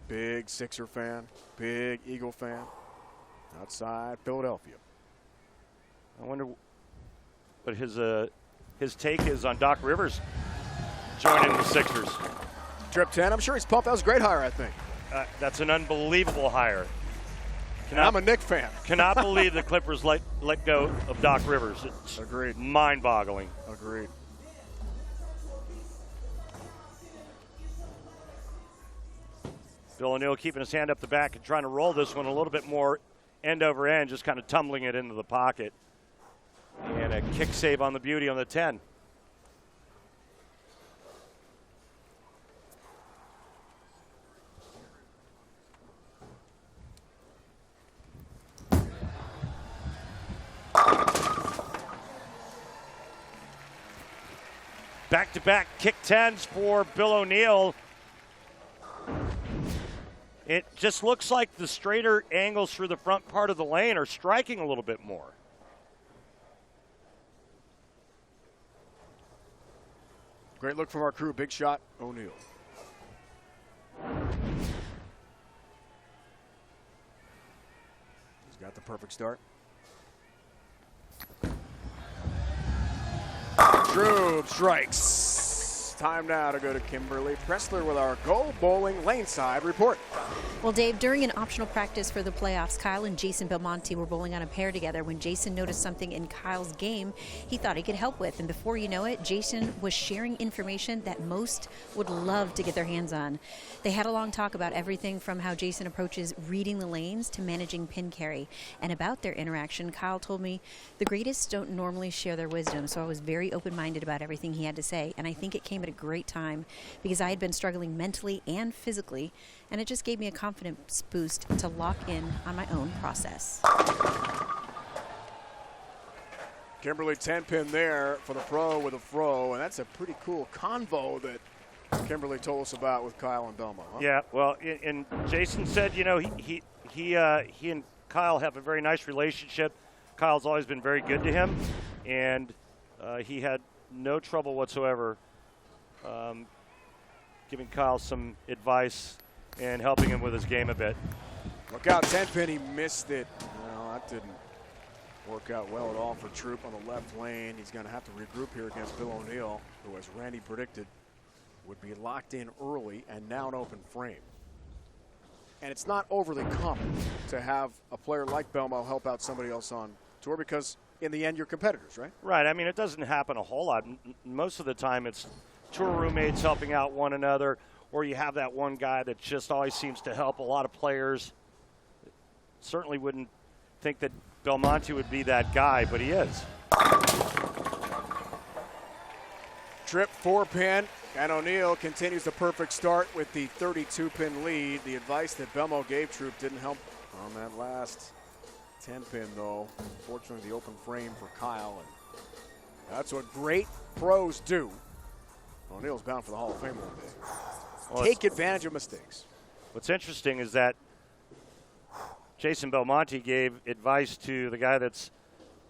S3: Big Sixer fan, big Eagle fan, outside Philadelphia.
S4: I wonder what his take is on Doc Rivers joining the Sixers.
S3: Trip 10, I'm sure he's pumped. That was a great hire, I think.
S4: That's an unbelievable hire.
S3: I'm a Knicks fan.
S4: Cannot believe the Clippers let go of Doc Rivers. It's
S3: Agreed.
S4: Mind-boggling.
S3: Agreed.
S4: Bill O'Neill keeping his hand up the back and trying to roll this one a little bit more end over end, just kind of tumbling it into the pocket. And a kick save on the beauty on the 10. Back-to-back kick 10s for Bill O'Neill. It just looks like the straighter angles through the front part of the lane are striking a little bit more.
S3: Great look from our crew. Big shot, O'Neill. He's got the perfect start. Troup strikes. Time now to go to Kimberly Pressler with our Go Bowling Laneside report.
S9: Well, Dave, during an optional practice for the playoffs, Kyle and Jason Belmonte were bowling on a pair together when Jason noticed something in Kyle's game he thought he could help with. And before you know it, Jason was sharing information that most would love to get their hands on. They had a long talk about everything from how Jason approaches reading the lanes to managing pin carry. And about their interaction, Kyle told me the greatest don't normally share their wisdom, so I was very open-minded about everything he had to say. And I think it came at a great time because I had been struggling mentally and physically, and it just gave me a confidence boost to lock in on my own process.
S3: Kimberly 10-pin there for the pro with a fro, and that's a pretty cool convo that Kimberly told us about with Kyle and Belmo. Huh?
S4: Yeah, well, and Jason said, you know, he and Kyle have a very nice relationship. Kyle's always been very good to him, and he had no trouble whatsoever giving Kyle some advice and helping him with his game a bit.
S3: Look out, 10-pin, he missed it. No, that didn't work out well at all for Troup on the left lane. He's going to have to regroup here against Bill O'Neill, who, as Randy predicted, would be locked in early and now an open frame. And it's not overly common to have a player like Belmo help out somebody else on tour because, in the end, you're competitors, right?
S4: Right. I mean, it doesn't happen a whole lot. Most of the time, it's tour roommates helping out one another, or you have that one guy that just always seems to help a lot of players. Certainly wouldn't think that Belmonte would be that guy, but he is.
S3: Trip 4-pin, and O'Neill continues the perfect start with the 32-pin lead. The advice that Belmo gave Troup didn't help on that last 10-pin, though. Fortunately, the open frame for Kyle, and that's what great pros do. O'Neill's bound for the Hall of Fame one day. Well, take advantage of mistakes.
S4: What's interesting is that Jason Belmonte gave advice to the guy that's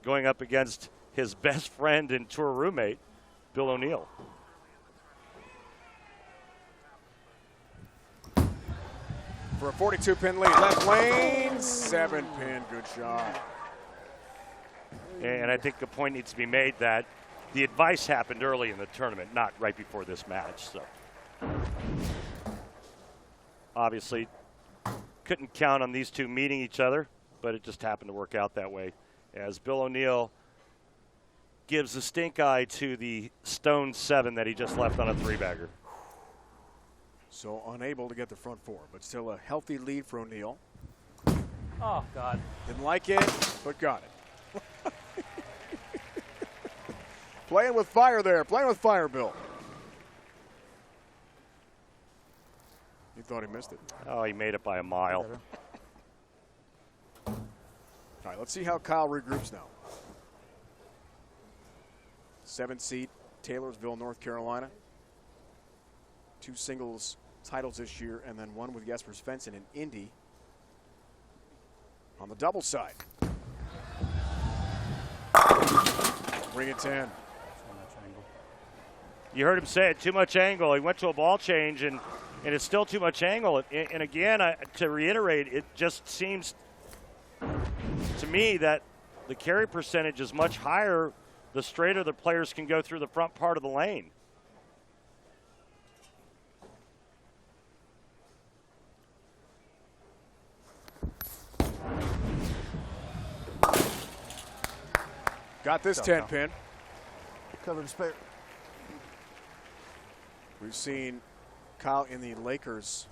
S4: going up against his best friend and tour roommate, Bill O'Neill.
S3: For a 42-pin lead, left lane, 7-pin, good shot.
S4: And I think the point needs to be made that the advice happened early in the tournament, not right before this match. So obviously couldn't count on these two meeting each other, but it just happened to work out that way as Bill O'Neill gives the stink eye to the stone 7 that he just left on a 3-bagger.
S3: So unable to get the front 4, but still a healthy lead for O'Neill.
S6: Oh, God.
S3: Didn't like it, but got it. Playing with fire there, playing with fire, Bill. He thought he missed it.
S4: Oh, he made it by a mile.
S3: All right, let's see how Kyle regroups now. 7th seed, Taylorsville, North Carolina. 2 singles titles this year, and then 1 with Jesper Svensson in Indy. On the double side. Bring it 10.
S4: You heard him say it, too much angle. He went to a ball change, and it's still too much angle. And again, to reiterate, it just seems to me that the carry percentage is much higher the straighter the players can go through the front part of the lane.
S3: Got this 10-pin.
S10: Cover the spare.
S3: We've seen Kyle in the Lakers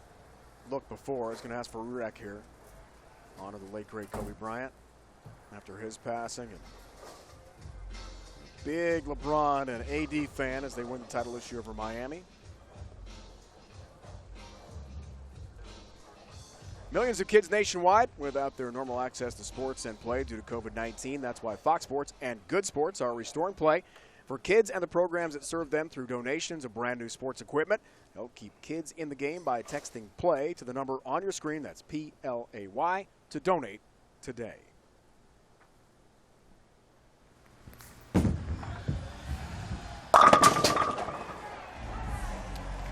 S3: look before. He's going to ask for Rurak here. Honor the late, great Kobe Bryant after his passing. And big LeBron and AD fan as they win the title this year over Miami. Millions of kids nationwide without their normal access to sports and play due to COVID-19. That's why Fox Sports and Good Sports are restoring play for kids and the programs that serve them through donations of brand new sports equipment. Help keep kids in the game by texting PLAY to the number on your screen. That's PLAY to donate today.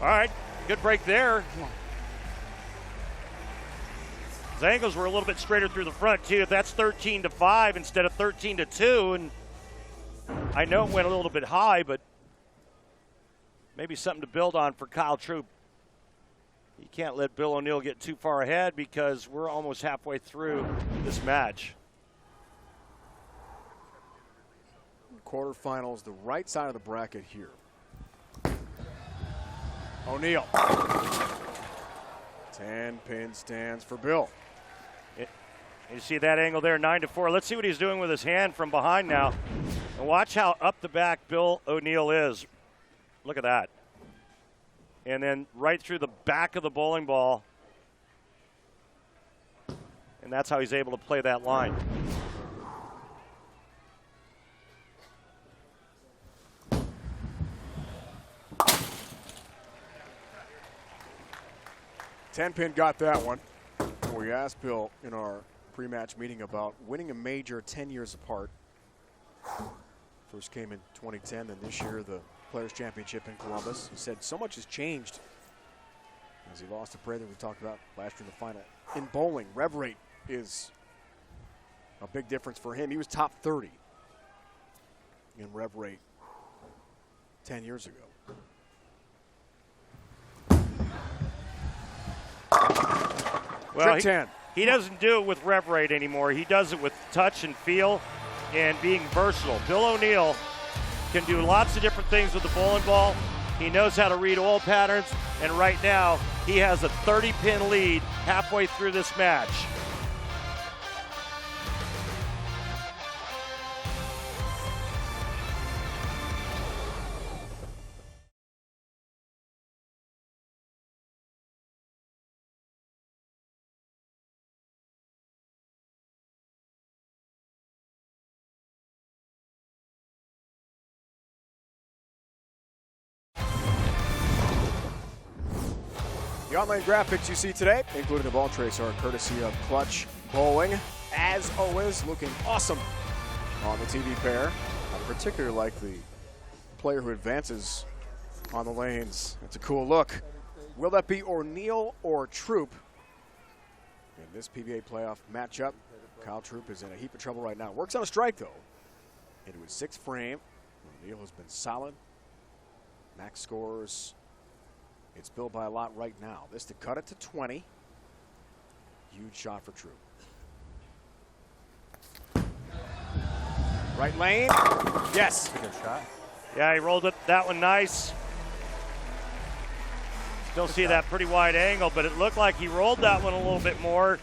S4: All right, good break there. His angles were a little bit straighter through the front, too. That's 13-5 instead of 13-2. And I know it went a little bit high, but maybe something to build on for Kyle Troupe. You can't let Bill O'Neill get too far ahead because we're almost halfway through this match.
S3: Quarterfinals, the right side of the bracket here. O'Neill. 10-pin stands for Bill.
S4: You see that angle there, 9-4. Let's see what he's doing with his hand from behind now. And watch how up the back Bill O'Neill is. Look at that. And then right through the back of the bowling ball. And that's how he's able to play that line.
S3: Ten-pin got that one. We asked Bill in our pre-match meeting about winning a major 10 years apart. First came in 2010, then this year the Players' Championship in Columbus. He said so much has changed as he lost to Prather, we talked about last year in the final. In bowling, rev rate is a big difference for him. He was top 30 in rev rate 10 years ago.
S4: Well, he doesn't do it with rev rate anymore. He does it with touch and feel and being versatile. Bill O'Neill can do lots of different things with the bowling ball. He knows how to read oil patterns, and right now he has a 30-pin lead halfway through this match.
S3: The online graphics you see today, including the ball trace, are courtesy of Clutch Bowling. As always, looking awesome on the TV pair. I particularly like the player who advances on the lanes. It's a cool look. Will that be O'Neill or Troupe in this PBA playoff matchup? Kyle Troupe is in a heap of trouble right now. Works on a strike, though, into his sixth frame. O'Neill has been solid. Max scores. It's Bill by a lot right now. This to cut it to 20. Huge shot for Troupe. Right lane. Yes.
S10: Good shot.
S4: Yeah, he rolled it. That one nice. Still see that pretty wide angle, but it looked like he rolled that one a little bit more.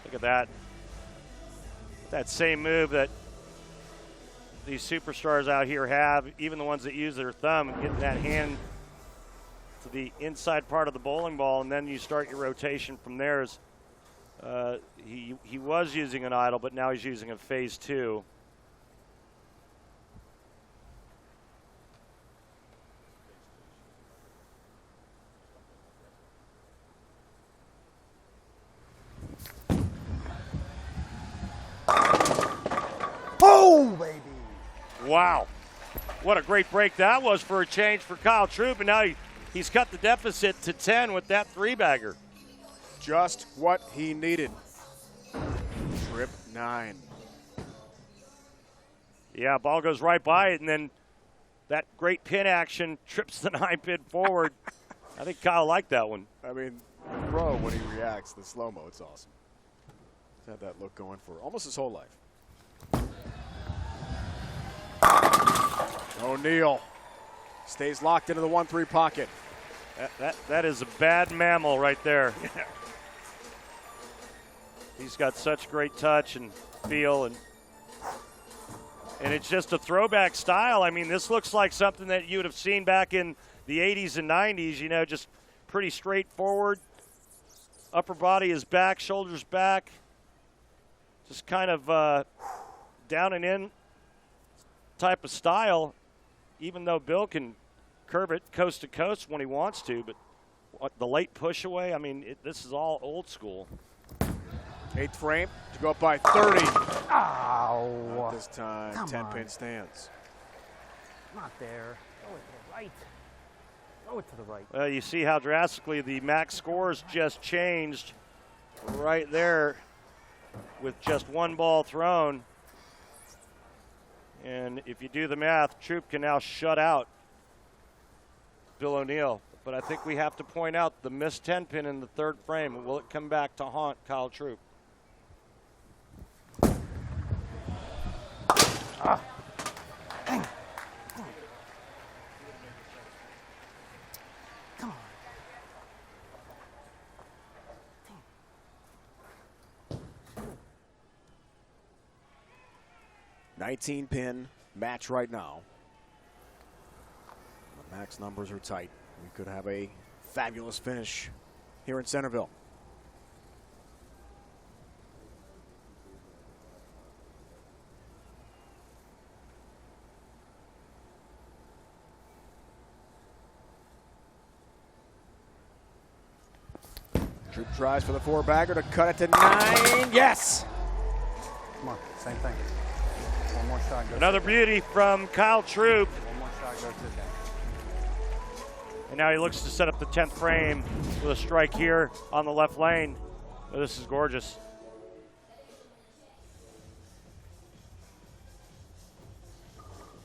S4: Look at that. That same move that these superstars out here have, even the ones that use their thumb, and getting that hand to the inside part of the bowling ball, and then you start your rotation from there. He was using an idle, but now he's using a phase 2.
S10: Boom, baby.
S4: Wow. What a great break that was for a change for Kyle Troupe, and now he's cut the deficit to 10 with that three-bagger.
S3: Just what he needed. Trip 9.
S4: Yeah, ball goes right by it, and then that great pin action trips the 9-pin forward. I think Kyle liked that one.
S3: I mean, bro, when he reacts, the slow-mo, it's awesome. He's had that look going for almost his whole life. O'Neill stays locked into the 1-3 pocket.
S4: That is a bad mammal right there. He's got such great touch and feel, and And it's just a throwback style. I mean, this looks like something that you would have seen back in the 80s and 90s, you know, just pretty straightforward. Upper body is back, shoulders back. Just kind of down and in type of style, even though Bill can curve it coast to coast when he wants to. But the late push away, I mean, this is all old school.
S3: 8th frame to go up by 30.
S10: Ow.
S3: Not this time,
S10: Come
S3: 10-pin
S10: on.
S3: stance.
S10: Not there. Throw it to the right. Throw it to the right.
S4: Well, you see how drastically the max scores just changed right there with just one ball thrown. And if you do the math, Troupe can now shut out Bill O'Neill. But I think we have to point out the missed 10-pin in the 3rd frame. Will it come back to haunt Kyle Troupe?
S10: Dang. Come on.
S3: 19-pin match right now. The max numbers are tight. We could have a fabulous finish here in Centerville. Troupe tries for the 4-bagger to cut it to 9. Yes!
S10: Come on, same thing. One more shot. Goes
S4: Another
S10: to
S4: beauty from Kyle Troupe.
S10: One more shot goes to that.
S4: And now he looks to set up the 10th frame with a strike here on the left lane. Oh, this is gorgeous.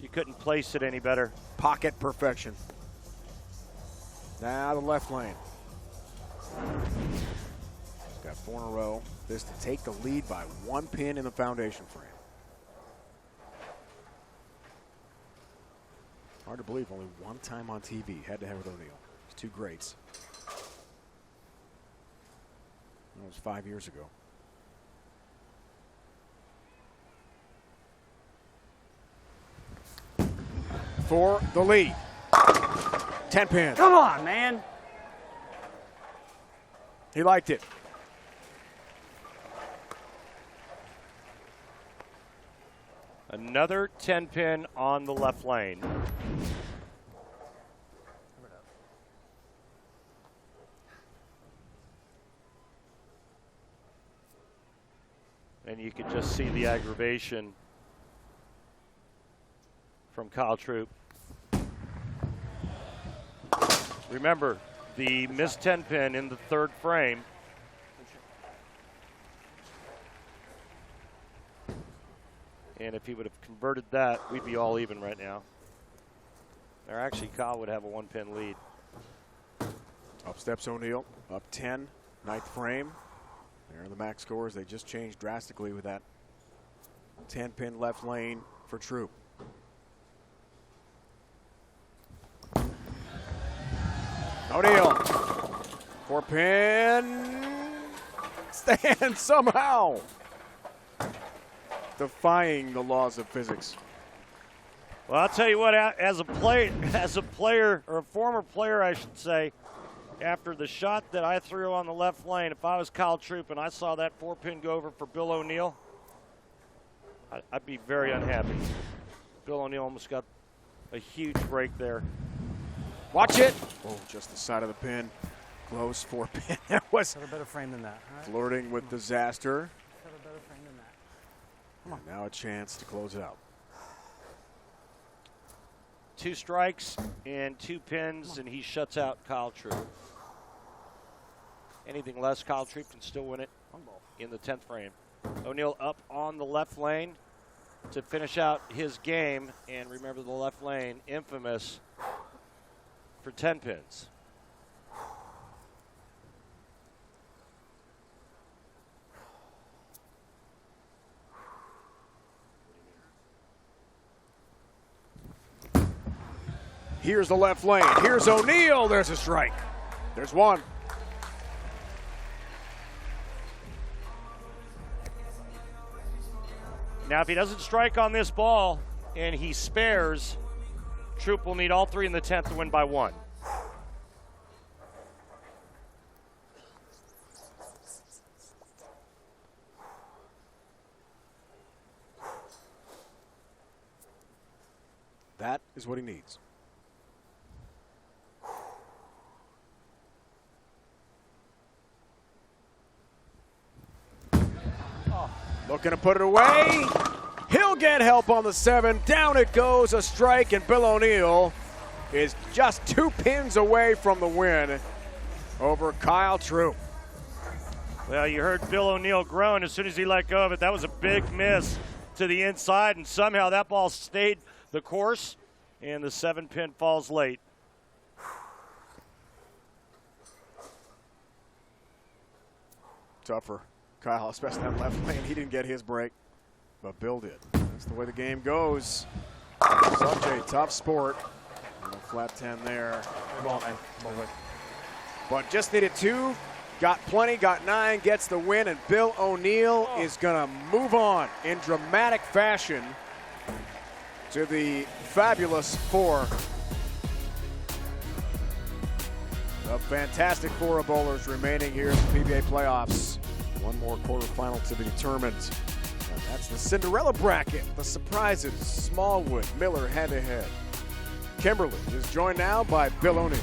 S4: You couldn't place it any better.
S3: Pocket perfection. Now the left lane. He's got 4 in a row. This to take the lead by 1 pin in the foundation frame. Hard to believe, only 1 time on TV, head-to-head with O'Neill. It's 2 greats. That was 5 years ago. For the lead. 10 pin.
S10: Come on, man.
S3: He liked it.
S4: Another 10-pin on the left lane. And you can just see the aggravation from Kyle Troupe. Remember, the missed 10-pin in the 3rd frame. And if he would have converted that, we'd be all even right now. Or actually, Kyle would have a 1-pin lead.
S3: Up steps O'Neill, up 10, 9th frame. There are the max scores. They just changed drastically with that 10-pin left lane for Troupe. O'Neill, 4-pin, stand somehow. Defying the laws of physics.
S4: Well, I'll tell you what, as a player, or a former player, I should say, after the shot that I threw on the left lane, if I was Kyle Troupe and I saw that 4-pin go over for Bill O'Neill, I'd be very unhappy. Bill O'Neill almost got a huge break there.
S3: Watch it. Oh, just the side of the pin. Close 4-pin. That was
S10: Have a better frame than that. All right?
S3: flirting with disaster.
S10: Have a better frame than that.
S3: And now a chance to close it out.
S4: 2 strikes and 2 pins, and he shuts out Kyle Troupe. Anything less, Kyle Troupe can still win it in the 10th frame. O'Neill up on the left lane to finish out his game. And remember, the left lane, infamous for 10 pins.
S3: Here's the left lane. Here's O'Neill. There's a strike. There's 1.
S4: Now, if he doesn't strike on this ball, and he spares, Troupe will need all 3 in the 10th to win by 1.
S3: That is what he needs. Looking to put it away. He'll get help on the 7. Down it goes, a strike, and Bill O'Neill is just 2 pins away from the win over Kyle Troupe.
S4: Well, you heard Bill O'Neill groan as soon as he let go of it. That was a big miss to the inside, and somehow that ball stayed the course, and the 7-pin falls late.
S3: Tougher. Kyle, especially that left lane. He didn't get his break, but Bill did. That's the way the game goes. Such a tough sport. Flat 10 there. But just needed 2. Got plenty, got 9, gets the win, and Bill O'Neill is going to move on in dramatic fashion to the fabulous 4. The fantastic 4 of bowlers remaining here in the PBA playoffs. One more quarterfinal to be determined. And that's the Cinderella bracket. The surprises, Smallwood, Miller head-to-head. Kimberly is joined now by Bill O'Neill.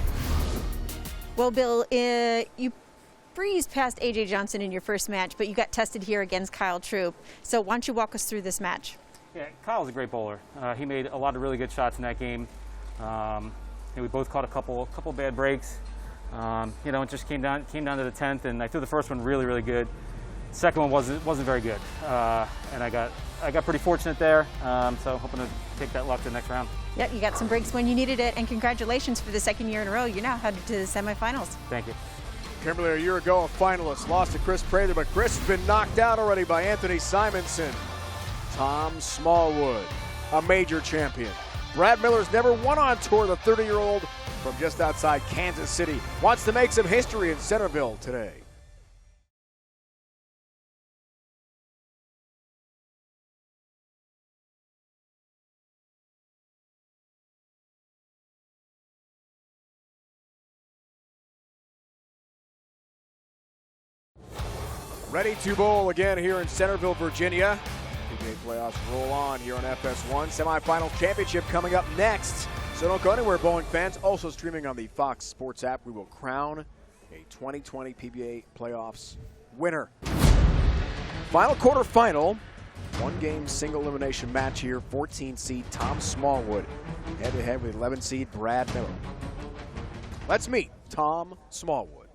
S5: Well, Bill, you breezed past A.J. Johnson in your first match, but you got tested here against Kyle Troupe. So why don't you walk us through this match?
S10: Yeah, Kyle's a great bowler. He made a lot of really good shots in that game. We both caught a couple bad breaks. It just came down to the 10th, and I threw the first one really, really good. Second one wasn't very good, and I got pretty fortunate there. So hoping to take that luck to the next round.
S5: Yep, you got some breaks when you needed it, and congratulations for the 2nd year in a row. You're now headed to the semifinals.
S10: Thank you.
S3: Kimberly, a year ago, a finalist, lost to Kris Prather, but Kris has been knocked out already by Anthony Simonson. Tom Smallwood, a major champion. Brad Miller's never won on tour. The 30-year-old from just outside Kansas City wants to make some history in Centreville today. Ready to bowl again here in Centreville, Virginia. PBA playoffs roll on here on FS1. Semifinals championship coming up next. So don't go anywhere, bowling fans. Also streaming on the Fox Sports app, we will crown a 2020 PBA playoffs winner. Final quarterfinal, 1-game single elimination match here. 14 seed Tom Smallwood head-to-head with 11 seed Brad Miller. Let's meet Tom Smallwood.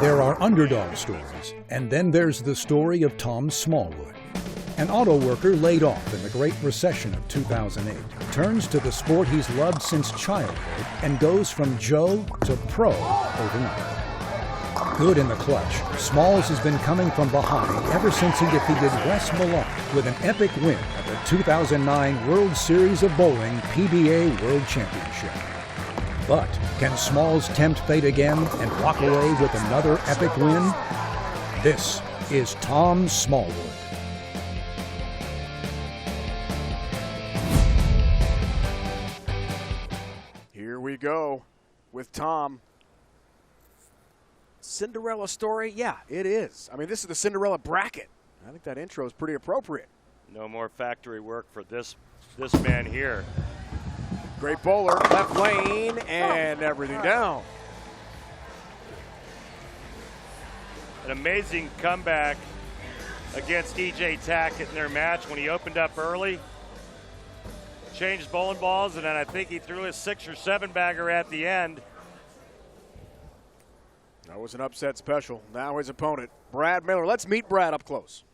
S7: There are underdog stories, and then there's the story of Tom Smallwood. An auto worker laid off in the Great Recession of 2008 turns to the sport he's loved since childhood and goes from Joe to pro overnight. Good in the clutch, Smalls has been coming from behind ever since he defeated Wes Malone with an epic win at the 2009 World Series of Bowling PBA World Championship. But can Smalls tempt fate again and walk away with another epic win? This is Tom Smallwood.
S3: Here we go with Tom. Cinderella story? Yeah, it is. I mean, this is the Cinderella bracket. I think that intro is pretty appropriate.
S4: No more factory work for this man here.
S3: Great bowler, left lane, and everything down.
S4: An amazing comeback against E.J. Tackett in their match when he opened up early. Changed bowling balls, and then I think he threw his 6 or 7 bagger at the end.
S3: That was an upset special. Now his opponent, Brad Miller. Let's meet Brad up close.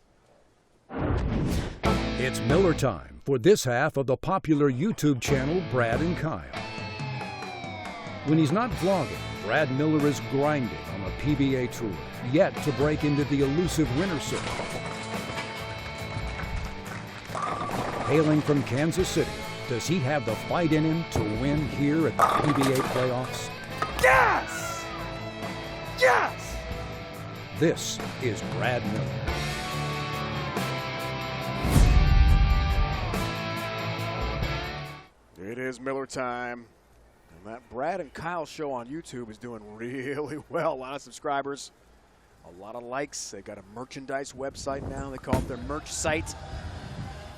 S7: It's Miller time for this half of the popular YouTube channel Brad and Kyle. When he's not vlogging, Brad Miller is grinding on the PBA Tour, yet to break into the elusive winner's circle. Hailing from Kansas City, does he have the fight in him to win here at the PBA playoffs?
S2: Yes! Yes!
S7: This is Brad Miller.
S3: is Miller time. And that Brad and Kyle show on YouTube is doing really well. A lot of subscribers, a lot of likes. They got a merchandise website now. They call it their merch site.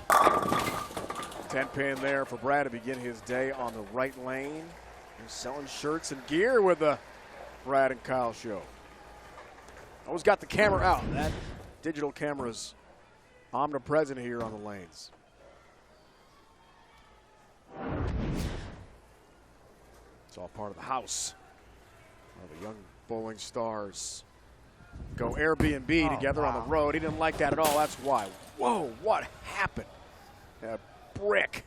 S3: 10-pin there for Brad to begin his day on the right lane. He's selling shirts and gear with the Brad and Kyle show. Always got the camera out. That digital camera's omnipresent here on the lanes. It's all part of the house. All the young bowling stars go Airbnb together on the road. He didn't like that at all. That's why. Whoa, what happened? A brick.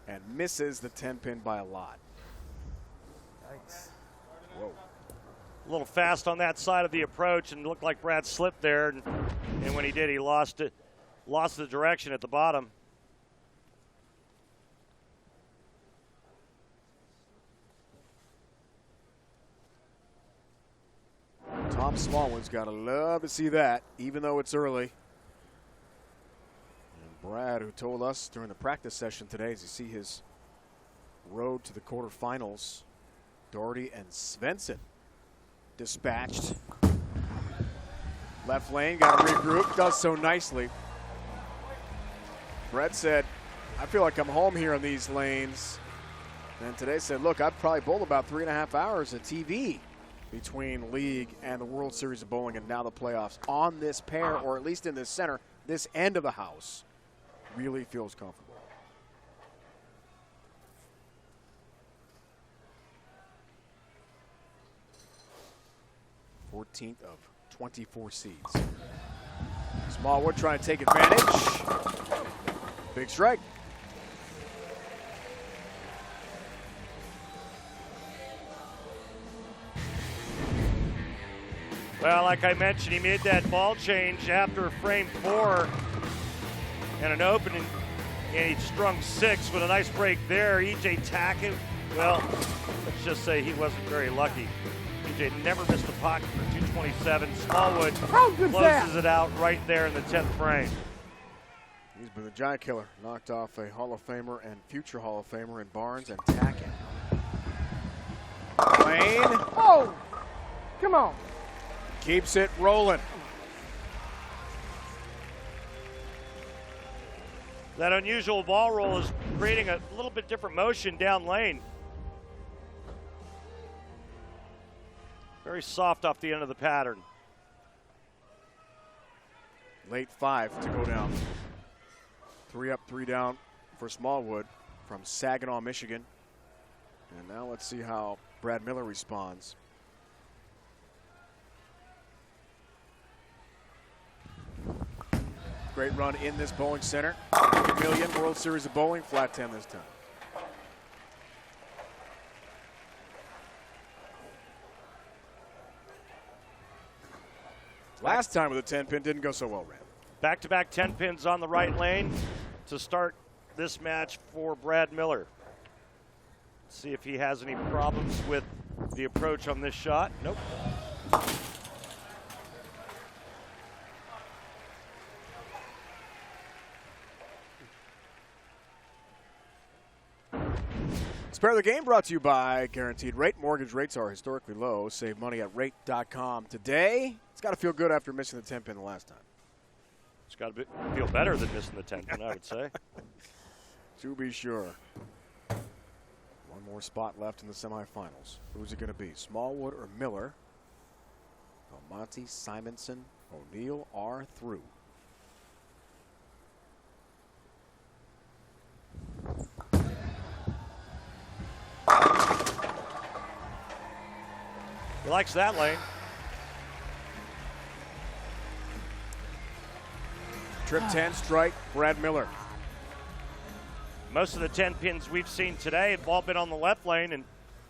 S3: And misses the 10-pin by a lot.
S4: Nice. Whoa. A little fast on that side of the approach, and looked like Brad slipped there. And when he did, he lost the direction at the bottom.
S3: Tom Smallwood's got to love to see that, even though it's early. And Brad, who told us during the practice session today, as you see his road to the quarterfinals, Doherty and Svensson dispatched. Left lane, got to regroup, does so nicely. Brett said, I feel like I'm home here on these lanes. And today said, look, I've probably bowled about 3.5 hours of TV between League and the World Series of Bowling and now the playoffs on this pair, or at least in this center, this end of the house. Really feels comfortable. 14th of 24 seeds. Smallwood trying to take advantage. Big strike.
S4: Well, like I mentioned, he made that ball change after frame 4 and an opening, and he strung 6 with a nice break there. EJ Tackett, well, let's just say he wasn't very lucky. EJ never missed the pocket for 227. Smallwood closes it out right there in the 10th frame.
S3: He's been the giant killer. Knocked off a Hall of Famer and future Hall of Famer in Barnes and Tackett. Lane.
S6: Oh, come on.
S3: Keeps it rolling.
S4: That unusual ball roll is creating a little bit different motion down lane. Very soft off the end of the pattern.
S3: Late 5 to go down. 3 up, 3 down for Smallwood from Saginaw, Michigan. And now let's see how Brad Miller responds. Great run in this bowling center. Million World Series of Bowling, flat 10 this time. Last time with a 10-pin didn't go so well, Rand.
S4: Back-to-back 10 pins on the right lane to start this match for Brad Miller. See if he has any problems with the approach on this shot. Nope.
S3: Spare the Game brought to you by Guaranteed Rate. Mortgage rates are historically low. Save money at rate.com today. It's got to feel good after missing the 10-pin the last time.
S4: It's got to feel better than missing the 10-pin, I would say.
S3: To be sure. One more spot left in the semifinals. Who's it going to be, Smallwood or Miller? Belmonte, Simonson, O'Neill are through.
S4: He likes that lane.
S3: Trip 10 strike, Brad Miller.
S4: Most of the 10 pins we've seen today have all been on the left lane, and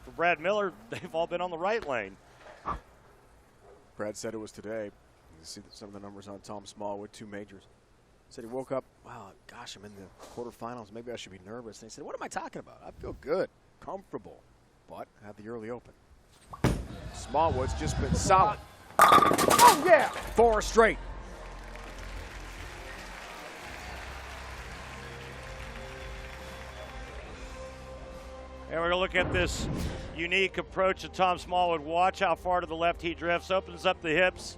S4: for Brad Miller, they've all been on the right lane.
S3: Brad said it was today. You see some of the numbers on Tom Smallwood, 2 majors. Said he woke up, wow, gosh, I'm in the quarterfinals. Maybe I should be nervous. And he said, what am I talking about? I feel good, comfortable, but had the early open. Smallwood's just been solid.
S6: Oh, yeah.
S3: 4 straight.
S4: And we're going to look at this unique approach of Tom Smallwood. Watch how far to the left he drifts, opens up the hips,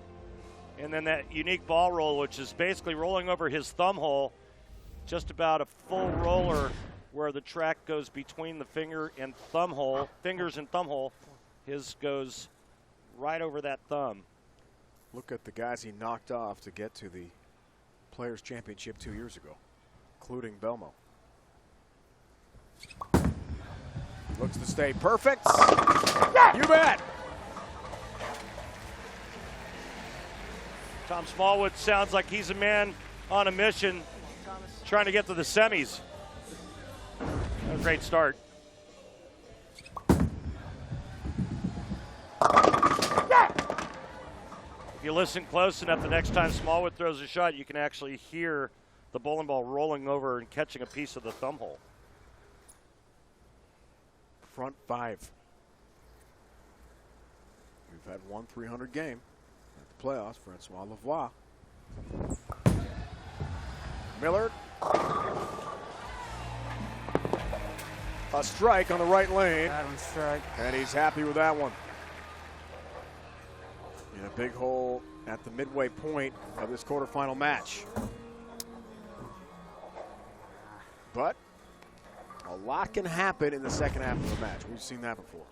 S4: and then that unique ball roll, which is basically rolling over his thumb hole, just about a full roller where the track goes between the fingers and thumb hole. His goes right over that thumb.
S3: Look at the guys he knocked off to get to the Players' Championship 2 years ago, including Belmo. Looks to stay perfect. You bet.
S4: Tom Smallwood sounds like he's a man on a mission trying to get to the semis. A great start. If you listen close enough, the next time Smallwood throws a shot, you can actually hear the bowling ball rolling over and catching a piece of the thumb hole.
S3: Front 5. We've had one 300 game at the playoffs. Francois Lavoie. Millard. A strike on the right lane.
S6: Bad one, strike.
S3: And he's happy with that one. In a big hole at the midway point of this quarterfinal match. But a lot can happen in the second half of a match. We've seen that before.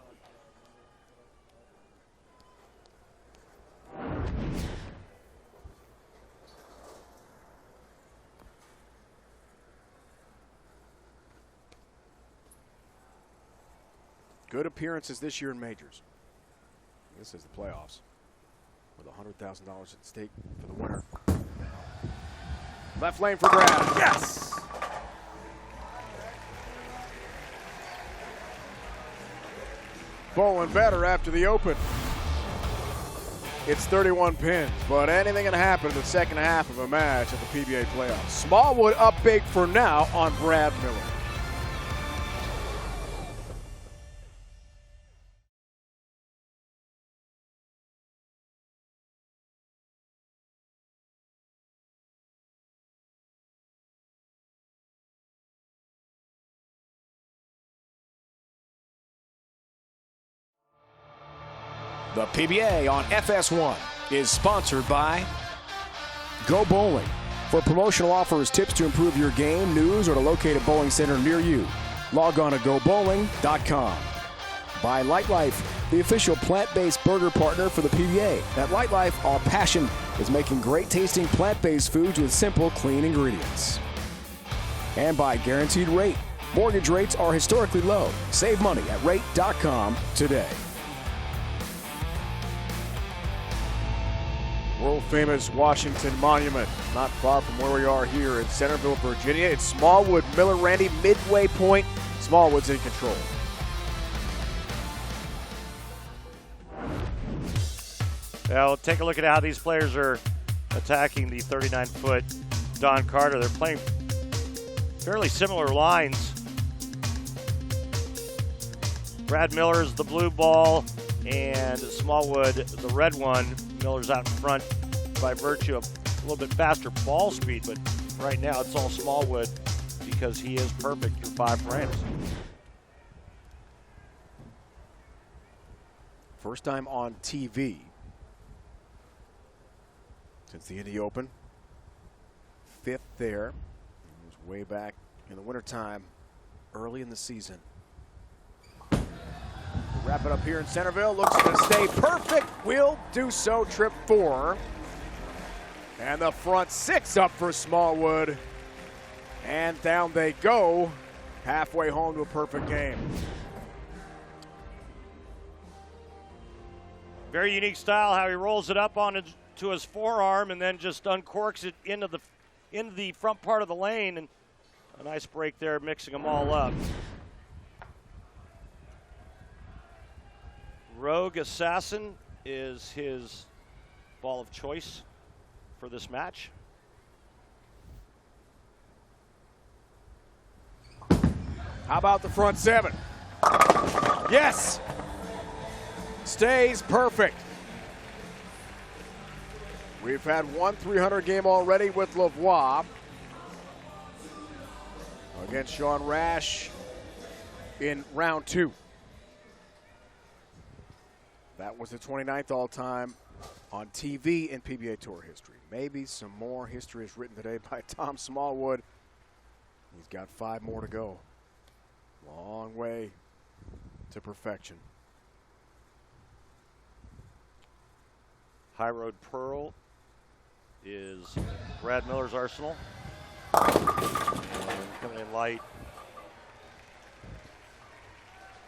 S3: Good appearances this year in majors. This is the playoffs with $100,000 at stake for the winner. Left lane for Brad. Yes! Bowling better after the open. It's 31 pins, but anything can happen in the second half of a match at the PBA playoffs. Smallwood up big for now on Brad Miller.
S11: The PBA on FS1 is sponsored by Go Bowling. For promotional offers, tips to improve your game, news, or to locate a bowling center near you, log on to gobowling.com. By Light Life, the official plant-based burger partner for the PBA. At Light Life, our passion is making great-tasting plant-based foods with simple, clean ingredients. And by Guaranteed Rate. Mortgage rates are historically low. Save money at rate.com today.
S3: World-famous Washington Monument, not far from where we are here in Centerville, Virginia. It's Smallwood, Miller, Randy, midway point. Smallwood's in control.
S4: Now, take a look at how these players are attacking the 39-foot Don Carter. They're playing fairly similar lines. Brad Miller's the blue ball, and Smallwood the red one. Miller's out in front by virtue of a little bit faster ball speed, but right now it's all Smallwood because he is perfect through 5 frames.
S3: First time on TV since the Indy Open. 5th there. It was way back in the wintertime, early in the season. Wrap it up here in Centerville. Looks to stay perfect. Will do so. Trip 4. And the front 6 up for Smallwood. And down they go. Halfway home to a perfect game.
S4: Very unique style how he rolls it up onto his forearm and then just uncorks it into the front part of the lane. And a nice break there, mixing them all up. Rogue Assassin is his ball of choice for this match.
S3: How about the front 7? Yes! Stays perfect. We've had one 300 game already with Lavoie against Sean Rash
S11: in round 2. That was the 29th all-time on TV in PBA Tour history. Maybe some more history is written today by Tom Smallwood. He's got 5 more to go. Long way to perfection.
S4: High Road Pearl is Brad Miller's arsenal. And coming in light.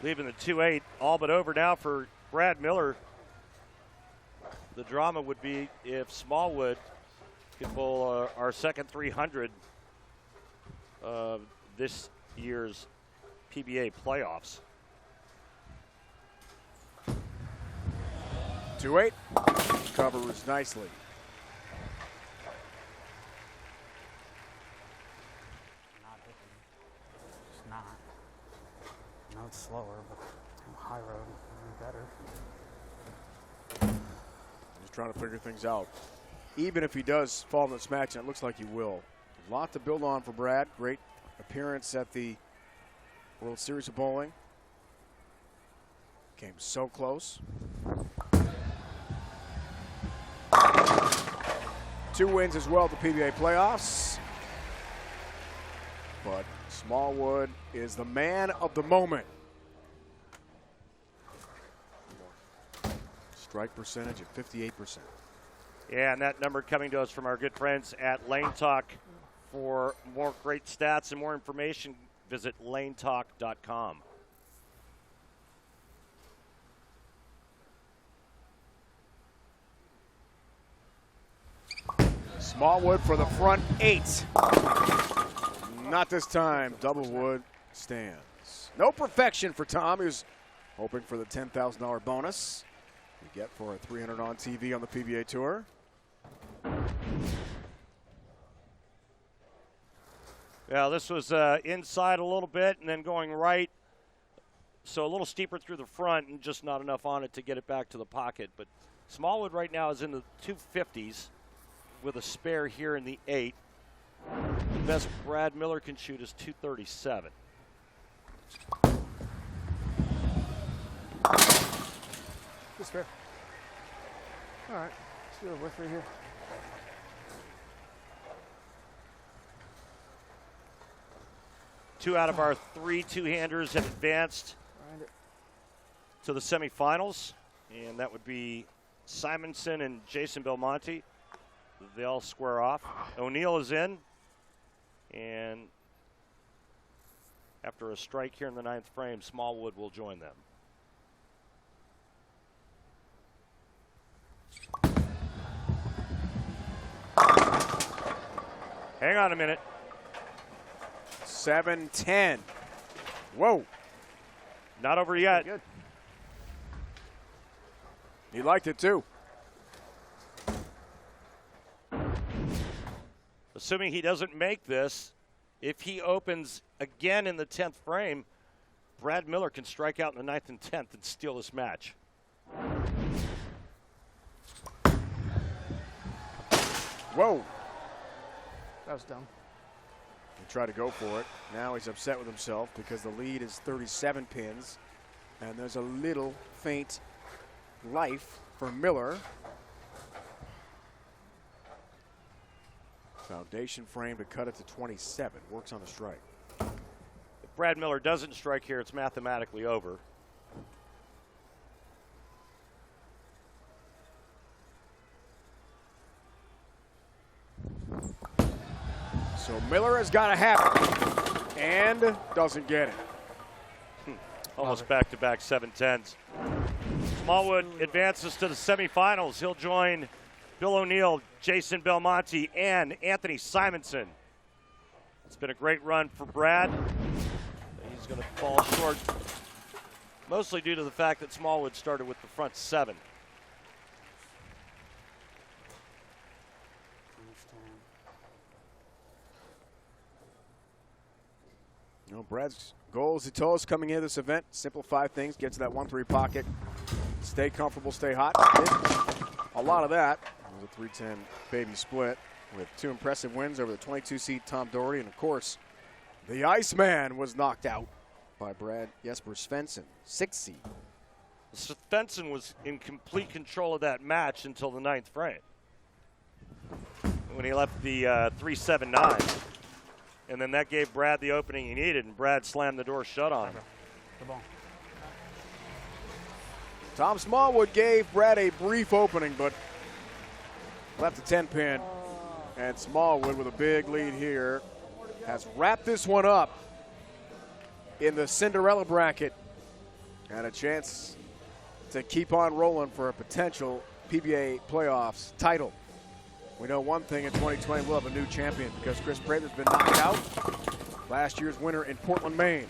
S4: Leaving the 2-8 all but over now for Brad Miller. The drama would be if Smallwood could bowl our second 300 of this year's PBA playoffs.
S11: 2-8 covers nicely.
S10: Not hitting. It's not. I know it's slower, but high road would be better.
S11: Just trying to figure things out. Even if he does fall in this match, and it looks like he will. A lot to build on for Brad. Great appearance at the World Series of Bowling. Came so close. 2 wins as well at the PBA playoffs. But Smallwood is the man of the moment. Strike percentage at 58%.
S4: Yeah, and that number coming to us from our good friends at Lane Talk. For more great stats and more information, visit lanetalk.com.
S11: Smallwood for the front 8. Not this time. Doublewood stands. No perfection for Tom. He was hoping for the $10,000 bonus you get for a 300 on TV on the PBA Tour.
S4: Yeah, this was inside a little bit and then going right. So a little steeper through the front and just not enough on it to get it back to the pocket. But Smallwood right now is in the 250s with a spare here in the 8. The best Brad Miller can shoot is 237.
S6: Just fair. All right, let's do a whiff right here.
S4: Two out of our 3 two-handers have advanced to the semifinals, and that would be Simonson and Jason Belmonte. They all square off. O'Neill is in, and after a strike here in the 9th frame, Smallwood will join them. Hang on a minute.
S11: 7-10. Whoa.
S4: Not over yet.
S11: Good. He liked it too.
S4: Assuming he doesn't make this, if he opens again in the 10th frame, Brad Miller can strike out in the 9th and 10th and steal this match.
S11: Whoa.
S6: That was dumb.
S11: He tried to go for it. Now he's upset with himself because the lead is 37 pins. And there's a little faint life for Miller. Foundation frame to cut it to 27. Works on the strike.
S4: If Brad Miller doesn't strike here, it's mathematically over.
S11: So Miller has got to have it and doesn't get it.
S4: Almost back-to-back 7-10s. Smallwood advances to the semifinals. He'll join Bill O'Neill, Jason Belmonte, and Anthony Simonson. It's been a great run for Brad. He's going to fall short, mostly due to the fact that Smallwood started with the front 7.
S11: You know, Brad's goal, as he told us coming into this event, simplify things, get to that 1-3 pocket, stay comfortable, stay hot. A lot of that. It was a 310 baby split with 2 impressive wins over the 22-seed Tom Doherty, and of course, the Iceman was knocked out
S3: by Brad Jesper Svensson, 6th seed.
S4: Svensson was in complete control of that match until the 9th frame, when he left the 3-7-9. And then that gave Brad the opening he needed, and Brad slammed the door shut on him.
S10: The ball.
S3: Tom Smallwood gave Brad a brief opening, but left a 10-pin. And Smallwood, with a big lead here, has wrapped this one up in the Cinderella bracket. And a chance to keep on rolling for a potential PBA playoffs title. We know one thing, in 2020 we'll have a new champion because Kris Prather's been knocked out. Last year's winner in Portland, Maine.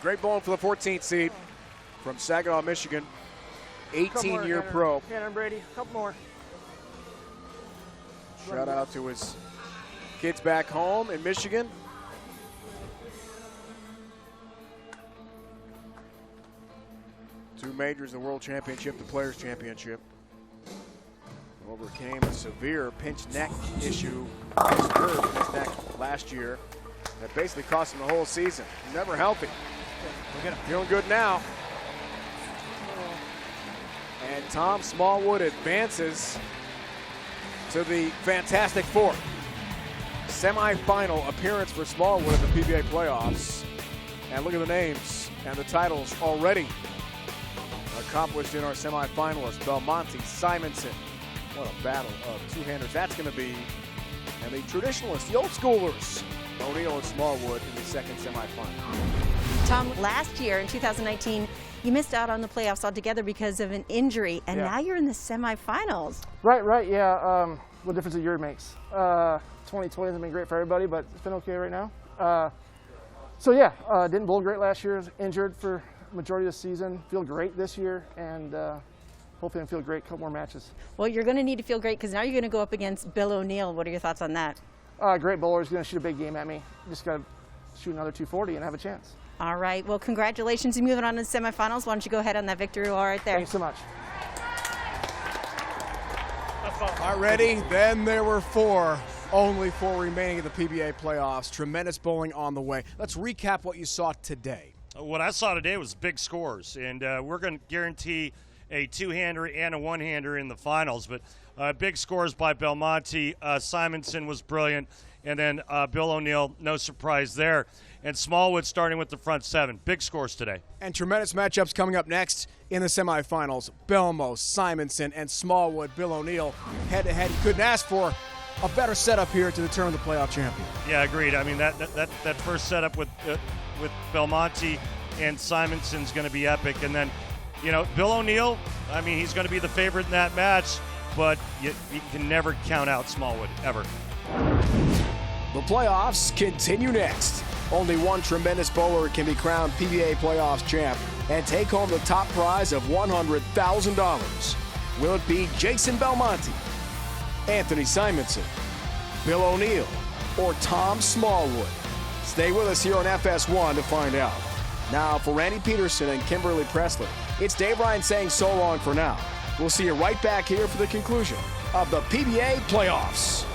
S3: Great bowling for the 14th seed from Saginaw, Michigan. 18-year pro.
S6: Tanner Brady, a couple more.
S3: Shout out to his kids back home in Michigan. Two majors, the World Championship, the Players Championship. Overcame a severe pinched neck issue, pinched neck last year. That basically cost him the whole season. Never healthy. Feeling good now. And Tom Smallwood advances to the Fantastic Four. Semi-final appearance for Smallwood in the PBA playoffs. And look at the names and the titles already accomplished in our semi-finalists. Belmonte, Simonson. What a battle of two-handers that's going to be. And the traditionalists, the old schoolers, O'Neill and Smallwood in the second semi-final.
S5: Tom, last year in 2019, you missed out on the playoffs altogether because of an injury, and now you're in the semifinals.
S6: Right, yeah. What difference a year makes. 2020 hasn't been great for everybody, but it's been okay right now. Didn't bowl great last year. Injured for the majority of the season. Feel great this year, and hopefully I feel great. A couple more matches.
S5: Well, you're going to need to feel great because now you're going to go up against Bill O'Neill. What are your thoughts on that?
S6: Great bowler. He's going to shoot a big game at me. Just got to shoot another 240 and have a chance.
S5: All right. Well, congratulations. You're moving on to the semifinals. Why don't you go ahead on that victory wall right there?
S6: Thanks so much.
S3: All right, ready? Then there were only four remaining in the PBA playoffs. Tremendous bowling on the way. Let's recap what you saw today.
S4: What I saw today was big scores, and we're going to guarantee a two-hander and a one-hander in the finals. But big scores by Belmonte. Simonson was brilliant, and then Bill O'Neill, no surprise there. And Smallwood starting with the front seven. Big scores today.
S3: And tremendous matchups coming up next in the semifinals. Belmo, Simonson, and Smallwood. Bill O'Neill head-to-head. You couldn't ask for a better setup here to determine the playoff champion.
S4: Yeah, agreed. I mean, that first setup with Belmonte and Simonson's going to be epic. And then, Bill O'Neill, I mean, he's going to be the favorite in that match, but you can never count out Smallwood, ever.
S11: The playoffs continue next. Only one tremendous bowler can be crowned PBA playoffs champ and take home the top prize of $100,000. Will it be Jason Belmonte, Anthony Simonson, Bill O'Neill, or Tom Smallwood? Stay with us here on FS1 to find out. Now, for Randy Peterson and Kimberly Presley, it's Dave Ryan saying so long for now. We'll see you right back here for the conclusion of the PBA playoffs.